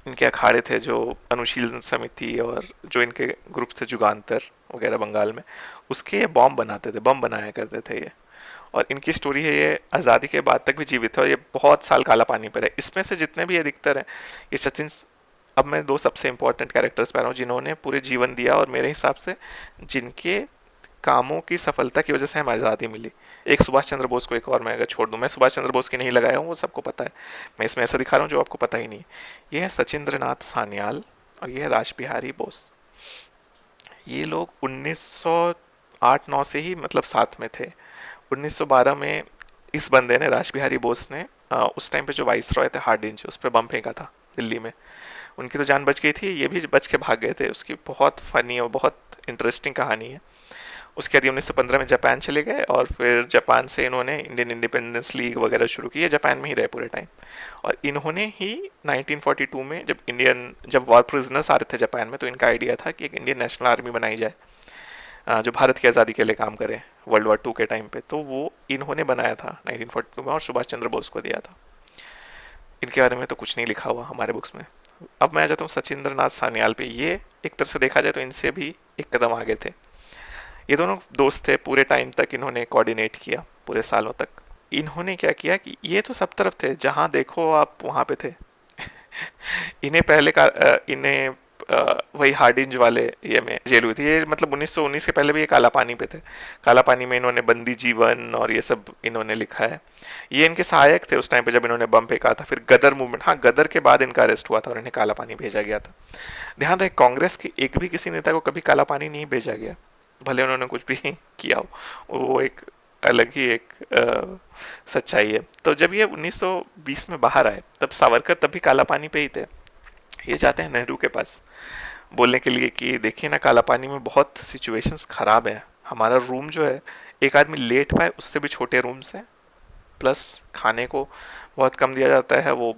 इनके अखाड़े थे, जो अनुशीलन समिति और जो इनके ग्रुप थे जुगांतर वगैरह बंगाल में, उसके ये बॉम्ब बनाते थे, बम बनाया करते थे ये। और इनकी स्टोरी है, ये आज़ादी के बाद तक भी जीवित है और ये बहुत साल काला पानी पर है। इसमें से जितने भी अधिकतर हैं ये सचिन, अब मैं दो सबसे इंपॉर्टेंट कैरेक्टर्स पे आ रहा हूँ जिन्होंने पूरे जीवन दिया और मेरे हिसाब से जिनके कामों की सफलता की वजह से हमें आज़ादी मिली। एक सुभाष चंद्र बोस को, एक और मैं अगर छोड़ दूं, मैं सुभाष चंद्र बोस की नहीं लगाया हूँ, वो सबको पता है, मैं इसमें ऐसा दिखा रहा हूँ जो आपको पता ही नहीं। ये है सचिंद्र नाथ सान्याल और ये है रासबिहारी बोस। ये लोग 1908-9 से ही मतलब साथ में थे। 1912 में इस बंदे ने, रासबिहारी बोस ने, उस टाइम पे जो वाइस रॉय थे हार्डिंज, उस पर बम फेंका था दिल्ली में। उनकी तो जान बच गई थी, ये भी बच के भाग गए थे। उसकी बहुत फनी और बहुत इंटरेस्टिंग कहानी है। उसके बाद 1915 में जापान चले गए और फिर जापान से इन्होंने इंडियन इंडिपेंडेंस लीग वगैरह शुरू की। जापान में ही रहे पूरे टाइम। और इन्होंने ही 1942 में जब वॉर प्रिजनर्स आ रहे थे जापान में, तो इनका आइडिया था कि एक इंडियन नेशनल आर्मी बनाई जाए जो भारत की आज़ादी के लिए काम करे वर्ल्ड वॉर 2 के टाइम पे। तो वो इन्होंने बनाया था 1942 में और सुभाष चंद्र बोस को दिया था। इनके बारे में तो कुछ नहीं लिखा हुआ हमारे बुक्स में। अब मैं आ जाता हूँ सचिंद्र नाथ सान्याल पे। ये एक तरह से देखा जाए तो इनसे भी एक कदम आगे थे। ये दोनों दोस्त थे, पूरे टाइम तक इन्होंने कोऑर्डिनेट किया, पूरे सालों तक। इन्होंने क्या किया कि ये तो सब तरफ थे, जहाँ देखो आप वहाँ पे थे। इन्हें पहले का इन्हें वही हार्डिंज वाले ये में जेल हुई थी। ये मतलब 1919 के पहले भी ये काला पानी पे थे। काला पानी में इन्होंने बंदी जीवन और ये सब इन्होंने लिखा है। ये इनके सहायक थे उस टाइम पे जब इन्होंने बम फेंका था। फिर गदर मूवमेंट, हाँ गदर के बाद इनका अरेस्ट हुआ था और इन्हें काला पानी भेजा गया था। ध्यान रहे, कांग्रेस के एक भी किसी नेता को कभी काला पानी नहीं भेजा गया, भले उन्होंने कुछ भी किया हो। वो एक अलग ही एक सच्चाई है। तो जब ये 1920 में बाहर आए, तब सावरकर तब भी काला पानी पे ही थे। ये जाते हैं नेहरू के पास बोलने के लिए कि देखिए ना, काला पानी में बहुत सिचुएशंस खराब है, हमारा रूम जो है एक आदमी लेट पाए उससे भी छोटे रूम्स हैं, प्लस खाने को बहुत कम दिया जाता है, वो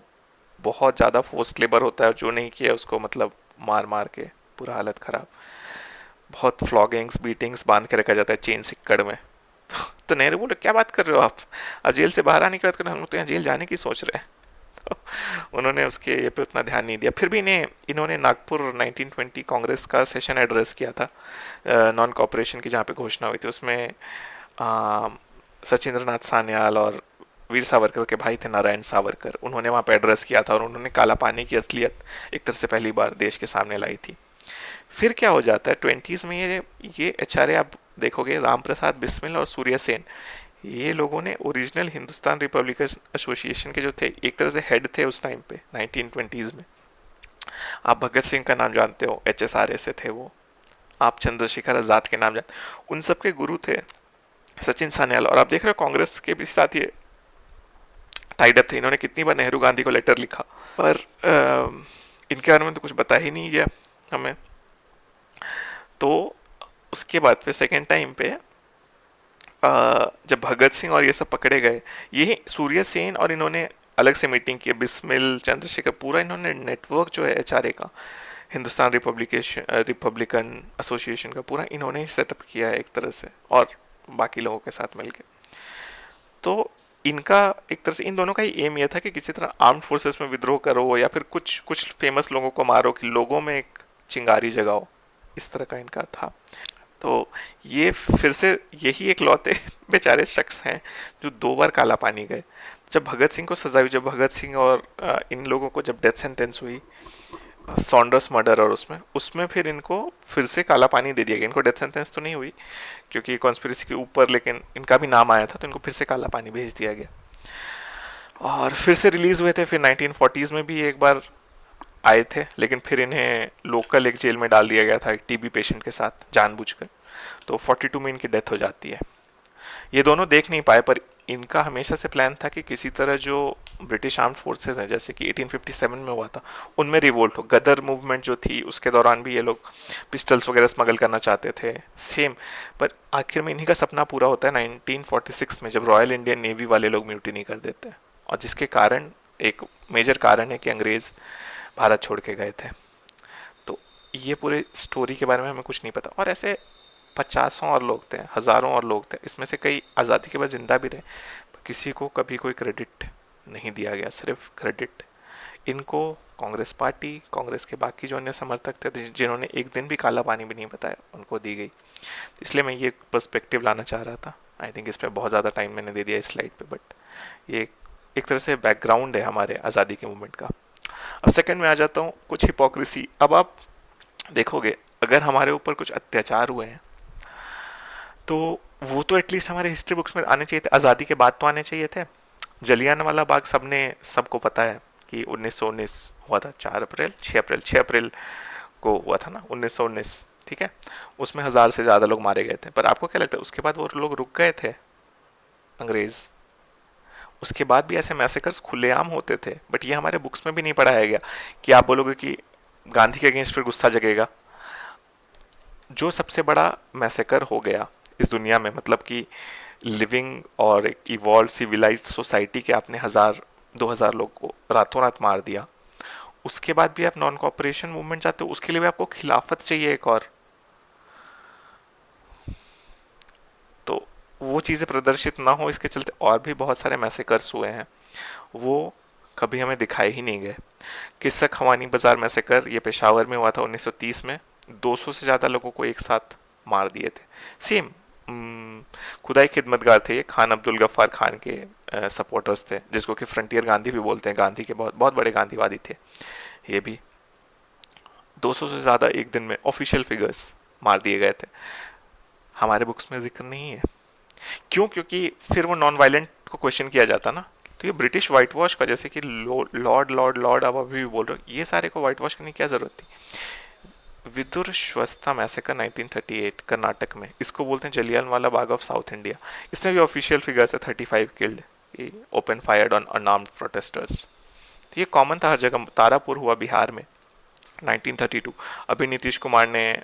बहुत ज़्यादा फोर्स्ड लेबर होता है, जो नहीं किया उसको मतलब मार मार के पूरा हालत ख़राब, बहुत फ्लॉगिंग्स बीटिंग्स बांध के रखा जाता है चेन सिक्कड़ में। तो नेहरू बोले क्या बात कर रहे हो आप, अब जेल से बाहर आने की बात कर रहे हो, हम लोग तो यहाँ जेल जाने की सोच रहे हैं। उन्होंने उसके ये पे उतना ध्यान नहीं दिया। फिर भी इन्होंने नागपुर 1920 कांग्रेस का सेशन एड्रेस किया था, नॉन कॉपरेशन की जहाँ पे घोषणा हुई थी। उसमें सचिंद्र नाथ सान्याल और वीर सावरकर के भाई थे नारायण सावरकर, उन्होंने वहाँ पे एड्रेस किया था और उन्होंने काला पानी की असलियत एक तरह से पहली बार देश के सामने लाई थी। फिर क्या हो जाता है 20s में, ये HRA आप देखोगे, राम प्रसाद बिस्मिल और सूर्य सेन, ये लोगों ने ओरिजिनल हिंदुस्तान रिपब्लिकन एसोसिएशन के जो थे, एक तरह से हेड थे उस टाइम पे 1920s में। आप भगत सिंह का नाम जानते हो, HSRA से थे वो। आप चंद्रशेखर आजाद के नाम जानते, उन सब के गुरु थे सचिन सान्याल। और आप देख रहे हो कांग्रेस के भी साथ ये टाइड अप थे। इन्होंने कितनी बार नेहरू गांधी को लेटर लिखा, पर इनके बारे में तो कुछ बता ही नहीं गया हमें। तो उसके बाद फिर सेकेंड टाइम पे जब भगत सिंह और ये सब पकड़े गए, ये सूर्य सेन और इन्होंने अलग से मीटिंग की, बिस्मिल, चंद्रशेखर, पूरा इन्होंने नेटवर्क जो है HRA का, हिंदुस्तान रिपब्लिकन एसोसिएशन का, पूरा इन्होंने ही सेटअप किया है एक तरह से, और बाकी लोगों के साथ मिलके। तो इनका एक तरह से इन दोनों का ही एम यह था कि किसी तरह आर्म्ड फोर्सेस में विद्रोह करो या फिर कुछ कुछ फेमस लोगों को मारो कि लोगों में एक चिंगारी जगाओ, इस तरह का इनका था। तो ये फिर से यही एक लौते बेचारे शख्स हैं जो 2 बार काला पानी गए। जब भगत सिंह को सजा हुई, जब भगत सिंह और इन लोगों को जब डेथ सेंटेंस हुई सॉन्डर्स मर्डर और उसमें उसमें फिर इनको फिर से काला पानी दे दिया गया। इनको डेथ सेंटेंस तो नहीं हुई क्योंकि कॉन्स्पिरेसी के ऊपर, लेकिन इनका भी नाम आया था तो इनको फिर से काला पानी भेज दिया गया और फिर से रिलीज हुए थे। फिर 1940s में भी एक बार आए थे, लेकिन फिर इन्हें लोकल एक जेल में डाल दिया गया था एक टीबी पेशेंट के साथ जानबूझकर। तो 42 में इनकी डेथ हो जाती है। ये दोनों देख नहीं पाए, पर इनका हमेशा से प्लान था कि किसी तरह जो ब्रिटिश आर्म फोर्सेस हैं, जैसे कि 1857 में हुआ था, उनमें रिवोल्ट हो। गदर मूवमेंट जो थी उसके दौरान भी ये लोग पिस्टल्स वगैरह स्मगल करना चाहते थे सेम। पर आखिर में इन्हीं का सपना पूरा होता है 1946 में, जब रॉयल इंडियन नेवी वाले लोग म्यूटिनी कर देते हैं, और जिसके कारण एक मेजर कारण है कि अंग्रेज भारत छोड़ के गए थे। तो ये पूरे स्टोरी के बारे में हमें कुछ नहीं पता। और ऐसे 50 और लोग थे, हज़ारों और लोग थे, इसमें से कई आज़ादी के बाद जिंदा भी रहे, पर किसी को कभी कोई क्रेडिट नहीं दिया गया। सिर्फ क्रेडिट इनको कांग्रेस पार्टी, कांग्रेस के बाकी जो अन्य समर्थक थे जिन्होंने एक दिन भी काला पानी भी नहीं बताया, उनको दी गई। इसलिए मैं ये पर्सपेक्टिव लाना चाह रहा था। आई थिंक इस पर बहुत ज़्यादा टाइम मैंने दे दिया इस स्लाइड पे, बट ये एक तरह से बैकग्राउंड है हमारे आज़ादी के मूवमेंट का। अब सेकंड में आ जाता हूँ, कुछ हिपोक्रेसी। अब आप देखोगे अगर हमारे ऊपर कुछ अत्याचार हुए हैं तो वो तो एटलीस्ट हमारे हिस्ट्री बुक्स में आने चाहिए थे, आज़ादी के बाद तो आने चाहिए थे। जलियांवाला बाग सबको पता है कि 1919 हुआ था, 6 अप्रैल को हुआ था ना 1919, ठीक है। उसमें 1000 से ज़्यादा लोग मारे गए थे। पर आपको क्या लगता है उसके बाद वो लोग रुक गए थे अंग्रेज़? उसके बाद भी ऐसे मैसेकर्स खुलेआम होते थे, बट ये हमारे बुक्स में भी नहीं पढ़ाया गया। कि आप बोलोगे कि गांधी के अगेंस्ट फिर गुस्सा जगेगा। जो सबसे बड़ा मैसेकर हो गया इस दुनिया में, मतलब कि लिविंग और एक इवॉल्व सिविलाइज्ड सोसाइटी के आपने 1000-2000 लोग को रातों रात मार दिया, उसके बाद भी आप नॉन कॉपरेशन मूवमेंट चाहते हो, उसके लिए भी आपको खिलाफत चाहिए एक और। तो वो चीज़ें प्रदर्शित ना हो इसके चलते और भी बहुत सारे मैसेकर्स हुए हैं, वो कभी हमें दिखाए ही नहीं गए। किस्सा खवानी बाजार मैसेकर ये पेशावर में हुआ था 1930 में। 200 से ज़्यादा लोगों को एक साथ मार दिए थे। सेम खुदाई खिदमतगार थे ये, खान अब्दुल गफ्फार खान के सपोर्टर्स थे, जिसको कि फ्रंटियर गांधी भी बोलते हैं। गांधी के बहुत बहुत बड़े गांधीवादी थे ये भी। 200 से ज़्यादा एक दिन में ऑफिशियल फिगर्स मार दिए गए थे। हमारे बुक्स में जिक्र नहीं है। क्यों? क्योंकि फिर वो नॉन वायलेंट को क्वेश्चन किया जाता ना। तो ये ब्रिटिश वाइट वॉश का, जैसे कि लॉर्ड लॉर्ड लॉर्ड आप अभी भी बोल रहे हो, ये सारे को वाइट वॉश करने की क्या जरूरत थी? विदुर श्वस्ता मैसेकर 1938 कर्नाटक में, इसको बोलते हैं Jallianwala Bagh of south India. इसमें भी ऑफिशियल फिगर्स है 35 killed, open fired on unarmoured protesters. तो ये कॉमन था हर जगह। तारापुर हुआ बिहार में 1932। अभी नीतीश कुमार ने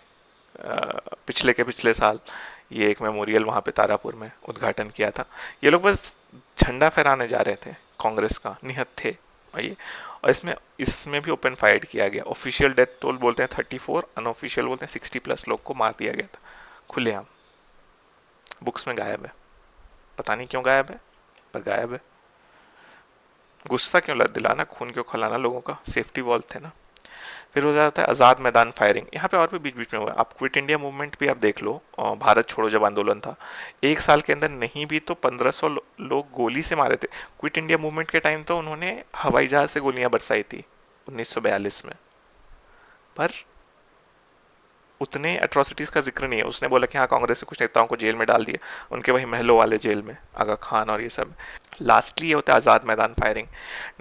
पिछले साल ये एक मेमोरियल वहाँ पे तारापुर में उद्घाटन किया था। ये लोग बस झंडा फहराने जा रहे थे कांग्रेस का, निहत्थे थे ये। और इसमें भी ओपन फायर्ड किया गया। ऑफिशियल डेथ टोल बोलते हैं 34, अनऑफिशियल बोलते हैं 60+ लोग को मार दिया गया था खुलेआम। बुक्स में गायब है, पता नहीं क्यों गायब है, पर गायब है। गुस्सा क्यों दिलाना, खून क्यों खिलाना लोगों का? सेफ्टी वॉल थे ना। फिर हो जाता है आज़ाद मैदान फायरिंग। यहाँ पे और भी बीच बीच में हुआ। आप क्विट इंडिया मूवमेंट भी आप देख लो, भारत छोड़ो जब आंदोलन था, एक साल के अंदर नहीं भी तो 1500 लोग गोली से मारे थे। क्विट इंडिया मूवमेंट के टाइम तो उन्होंने हवाई जहाज से गोलियां बरसाई थी 1942 में, पर उतने एट्रोसिटीज का जिक्र नहीं है। उसने बोला कि हाँ कांग्रेस के कुछ नेताओं को जेल में डाल दिया, उनके वही महलों वाले जेल में, आगा खान और ये सब। लास्टली ये होता है आज़ाद मैदान फायरिंग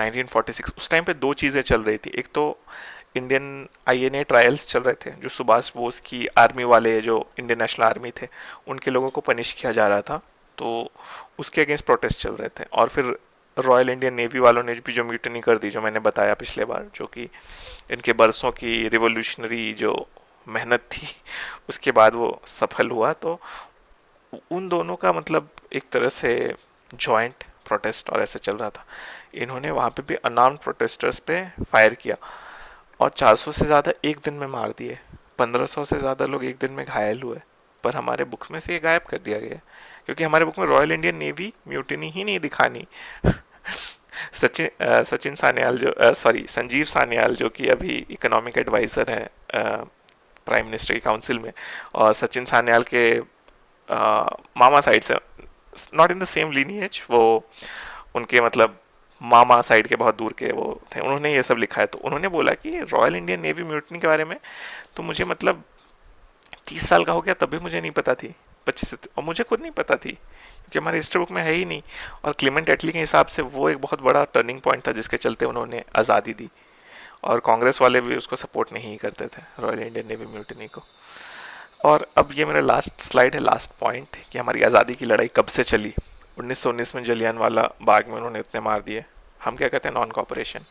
1946। उस टाइम पे 2 चीज़ें चल रही थी। एक तो इंडियन आईएनए ट्रायल्स चल रहे थे, जो सुभाष बोस की आर्मी वाले, जो इंडियन नेशनल आर्मी थे, उनके लोगों को पनिश किया जा रहा था, तो उसके अगेंस्ट प्रोटेस्ट चल रहे थे। और फिर रॉयल इंडियन नेवी वालों ने भी जो म्यूटनी कर दी, जो मैंने बताया पिछले बार, जो कि इनके बरसों की रिवोल्यूशनरी जो मेहनत थी उसके बाद वो सफल हुआ। तो उन दोनों का मतलब एक तरह से जॉइंट प्रोटेस्ट और ऐसे चल रहा था। इन्होंने वहाँ पे भी अनआर्म्ड प्रोटेस्टर्स पे फायर किया और 400 से ज़्यादा एक दिन में मार दिए, 1500 से ज़्यादा लोग एक दिन में घायल हुए। पर हमारे बुक में से ये गायब कर दिया गया, क्योंकि हमारे बुक में रॉयल इंडियन नेवी म्यूटिनी ही नहीं दिखानी। सचिन सान्याल जो संजीव सान्याल, जो कि अभी इकोनॉमिक एडवाइज़र हैं प्राइम मिनिस्टर की काउंसिल में, और सचिन सान्याल के मामा साइड से, not in the same lineage, वो उनके मतलब मामा साइड के बहुत दूर के वो थे, उन्होंने ये सब लिखा है। तो उन्होंने बोला कि रॉयल इंडियन नेवी म्यूटनी के बारे में तो मुझे मतलब 30 साल का हो गया तब भी मुझे नहीं पता थी, 25 और मुझे खुद नहीं पता थी क्योंकि हमारे हिस्ट्री बुक में है ही नहीं। और क्लेमेंट एटली के हिसाब से वो एक बहुत बड़ा टर्निंग पॉइंट था जिसके चलते उन्होंने आज़ादी दी, और कांग्रेस वाले भी उसको सपोर्ट नहीं करते थे, रॉयल इंडियन नेवी म्यूटनी को। और अब ये मेरा लास्ट स्लाइड है, लास्ट पॉइंट, कि हमारी आज़ादी की लड़ाई कब से चली। 1919 में जलियांवाला बाग में उन्होंने इतने मार दिए, हम क्या कहते हैं, नॉन कॉपरेशन।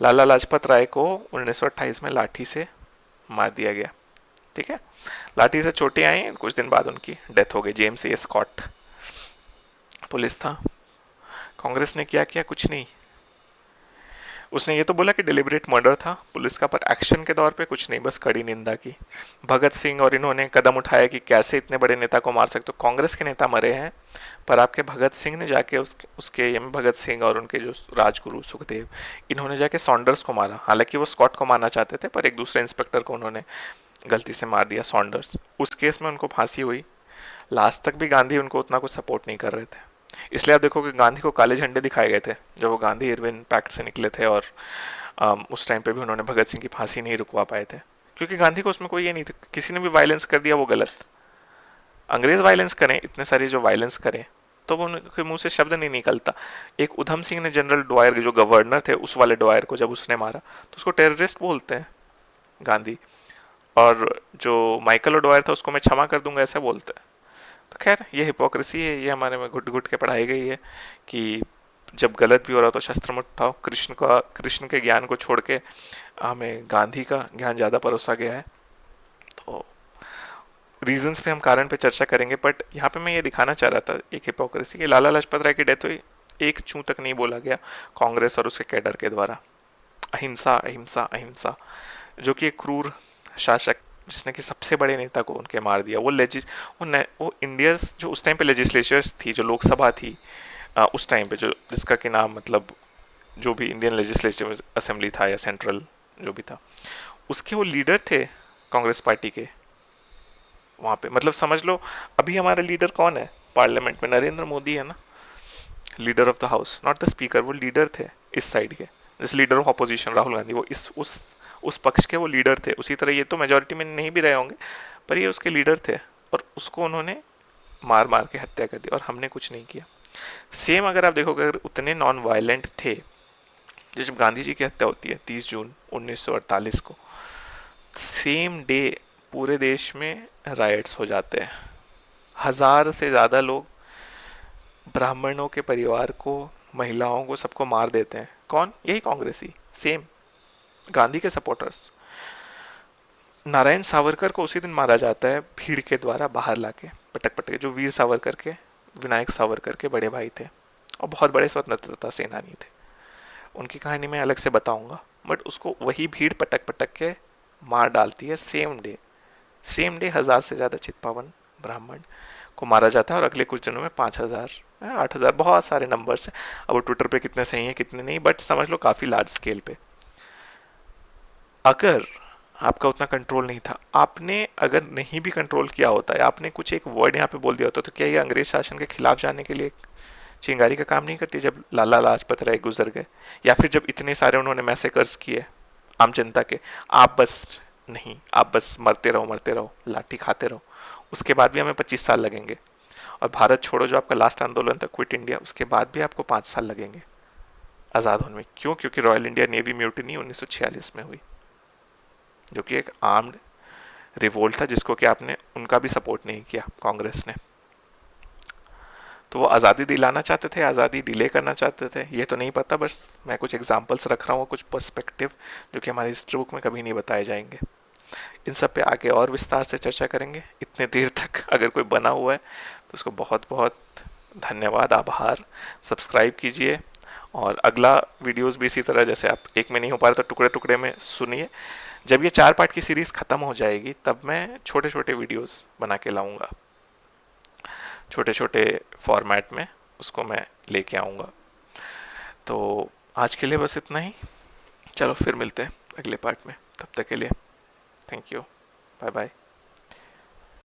लाला लाजपत राय को 1928 में लाठी से मार दिया गया, ठीक है, लाठी से चोटें आई, कुछ दिन बाद उनकी डेथ हो गई। जेम्स ए स्कॉट पुलिस था। कांग्रेस ने क्या किया, कुछ नहीं, उसने ये तो बोला कि डिलिबरेट मर्डर था पुलिस का, पर एक्शन के तौर पे कुछ नहीं, बस कड़ी निंदा की। भगत सिंह और इन्होंने कदम उठाया कि कैसे इतने बड़े नेता को मार सकते हो, कांग्रेस के नेता मरे हैं, पर आपके भगत सिंह ने जाके उसके एम भगत सिंह और उनके जो राजगुरु सुखदेव, इन्होंने जाके सॉन्डर्स को मारा। हालांकि वो स्कॉट को मारना चाहते थे, पर एक दूसरे इंस्पेक्टर को उन्होंने गलती से मार दिया, सॉन्डर्स। उस केस में उनको फांसी हुई। लास्ट तक भी गांधी उनको उतना कुछ सपोर्ट नहीं कर रहे थे, इसलिए आप देखो कि गांधी को काले झंडे दिखाए गए थे जब वो गांधी इरविन पैक्ट से निकले थे, और उस टाइम पे भी उन्होंने भगत सिंह की फांसी नहीं रुकवा पाए थे, क्योंकि गांधी को उसमें कोई ये नहीं था, किसी ने भी वायलेंस कर दिया वो गलत। अंग्रेज वायलेंस करें, इतने सारे जो वायलेंस करें, तो वो उनके मुंह से शब्द नहीं निकलता। एक उधम सिंह ने जनरल डॉयर, जो गवर्नर थे, उस वाले डॉयर को जब उसने मारा तो उसको टेररिस्ट बोलते हैं गांधी, और जो माइकल ओडवायर था उसको मैं क्षमा कर दूंगा ऐसे बोलते हैं। तो खैर ये हिपोक्रेसी है, ये हमारे में घुट घुट के पढ़ाई गई है कि जब गलत भी हो रहा तो शस्त्र मत उठाओ। कृष्ण के ज्ञान को छोड़ के हमें गांधी का ज्ञान ज़्यादा परोसा गया है। तो रीजंस पे हम कारण पे चर्चा करेंगे, बट यहाँ पे मैं ये दिखाना चाह रहा था एक हिपोक्रेसी कि लाला लाजपत राय की डेथ हुई, एक चूं तक नहीं बोला गया कांग्रेस और उसके कैडर के द्वारा। अहिंसा अहिंसा अहिंसा, जो कि एक क्रूर शासक जिसने कि सबसे बड़े नेता को उनके मार दिया। वो इंडिया जो उस टाइम पे लेजिस्लेचर्स थी, जो लोकसभा थी उस टाइम पे, जो जिसका कि नाम मतलब जो भी इंडियन लेजिस्लेटिव असेंबली था या सेंट्रल जो भी था, उसके वो लीडर थे कांग्रेस पार्टी के वहाँ पे। मतलब समझ लो अभी हमारा लीडर कौन है पार्लियामेंट में, नरेंद्र मोदी है ना, leader of the house, not the speaker. वो लीडर थे इस साइड के, जैसे leader of opposition Rahul Gandhi, वो इस उस पक्ष के वो लीडर थे। उसी तरह ये तो मेजोरिटी में नहीं भी रहे होंगे, पर ये उसके लीडर थे, और उसको उन्होंने मार मार के हत्या कर दी, और हमने कुछ नहीं किया। सेम अगर आप देखोगे, अगर उतने नॉन वायलेंट थे, जब गांधी जी की हत्या होती है 30 जून 1948 को, सेम डे पूरे देश में राइट्स हो जाते हैं। 1000 से ज़्यादा लोग ब्राह्मणों के परिवार को, महिलाओं को, सबको मार देते हैं। कौन? यही कांग्रेसी, सेम गांधी के सपोर्टर्स। नारायण सावरकर को उसी दिन मारा जाता है भीड़ के द्वारा बाहर लाके, पटक पटक, जो वीर सावरकर के, विनायक सावरकर के बड़े भाई थे और बहुत बड़े स्वतंत्रता सेनानी थे। उनकी कहानी मैं अलग से बताऊंगा, बट उसको वही भीड़ पटक पटक के मार डालती है सेम डे। सेम डे 1000 से ज़्यादा चितपावन ब्राह्मण को मारा जाता है, और अगले कुछ दिनों में 5000, 8000, बहुत सारे नंबर्स हैं। अब ट्विटर पे कितने सही हैं कितने नहीं, बट समझ लो काफ़ी लार्ज स्केल पे। अगर आपका उतना कंट्रोल नहीं था, आपने अगर नहीं भी कंट्रोल किया होता है, आपने कुछ एक वर्ड यहाँ पे बोल दिया होता, तो क्या ये अंग्रेज शासन के खिलाफ जाने के लिए चिंगारी का काम नहीं करती? जब लाला लाजपत राय गुजर गए, या फिर जब इतने सारे उन्होंने मैसेकर्स किए आम जनता के, आप बस नहीं, आप बस मरते रहो, लाठी खाते रहो। उसके बाद भी हमें 25 साल लगेंगे, और भारत छोड़ो जो आपका लास्ट आंदोलन था, क्विट इंडिया, उसके बाद भी आपको 5 साल लगेंगे आज़ाद होने में। क्यों? क्योंकि रॉयल इंडिया नेवी म्यूटिनी 1946 में हुई, जो कि एक आर्म्ड रिवोल्ट था, जिसको कि आपने उनका भी सपोर्ट नहीं किया कांग्रेस ने। तो वो आज़ादी दिलाना चाहते थे, आज़ादी डिले करना चाहते थे, ये तो नहीं पता, बस मैं कुछ एग्जांपल्स रख रहा हूँ, कुछ पर्सपेक्टिव जो कि हमारी हिस्ट्री बुक में कभी नहीं बताए जाएंगे। इन सब पे आगे और विस्तार से चर्चा करेंगे। इतने देर तक अगर कोई बना हुआ है तो उसको बहुत बहुत धन्यवाद, आभार। सब्सक्राइब कीजिए, और अगला वीडियोस भी इसी तरह, जैसे आप एक में नहीं हो पा रहा तो टुकड़े टुकड़े में सुनिए। जब ये 4 पार्ट की सीरीज़ ख़त्म हो जाएगी तब मैं छोटे छोटे वीडियोस बना के लाऊंगा, छोटे छोटे फॉर्मेट में उसको मैं लेके आऊँगा। तो आज के लिए बस इतना ही, चलो फिर मिलते हैं अगले पार्ट में, तब तक के लिए थैंक यू। Bye bye.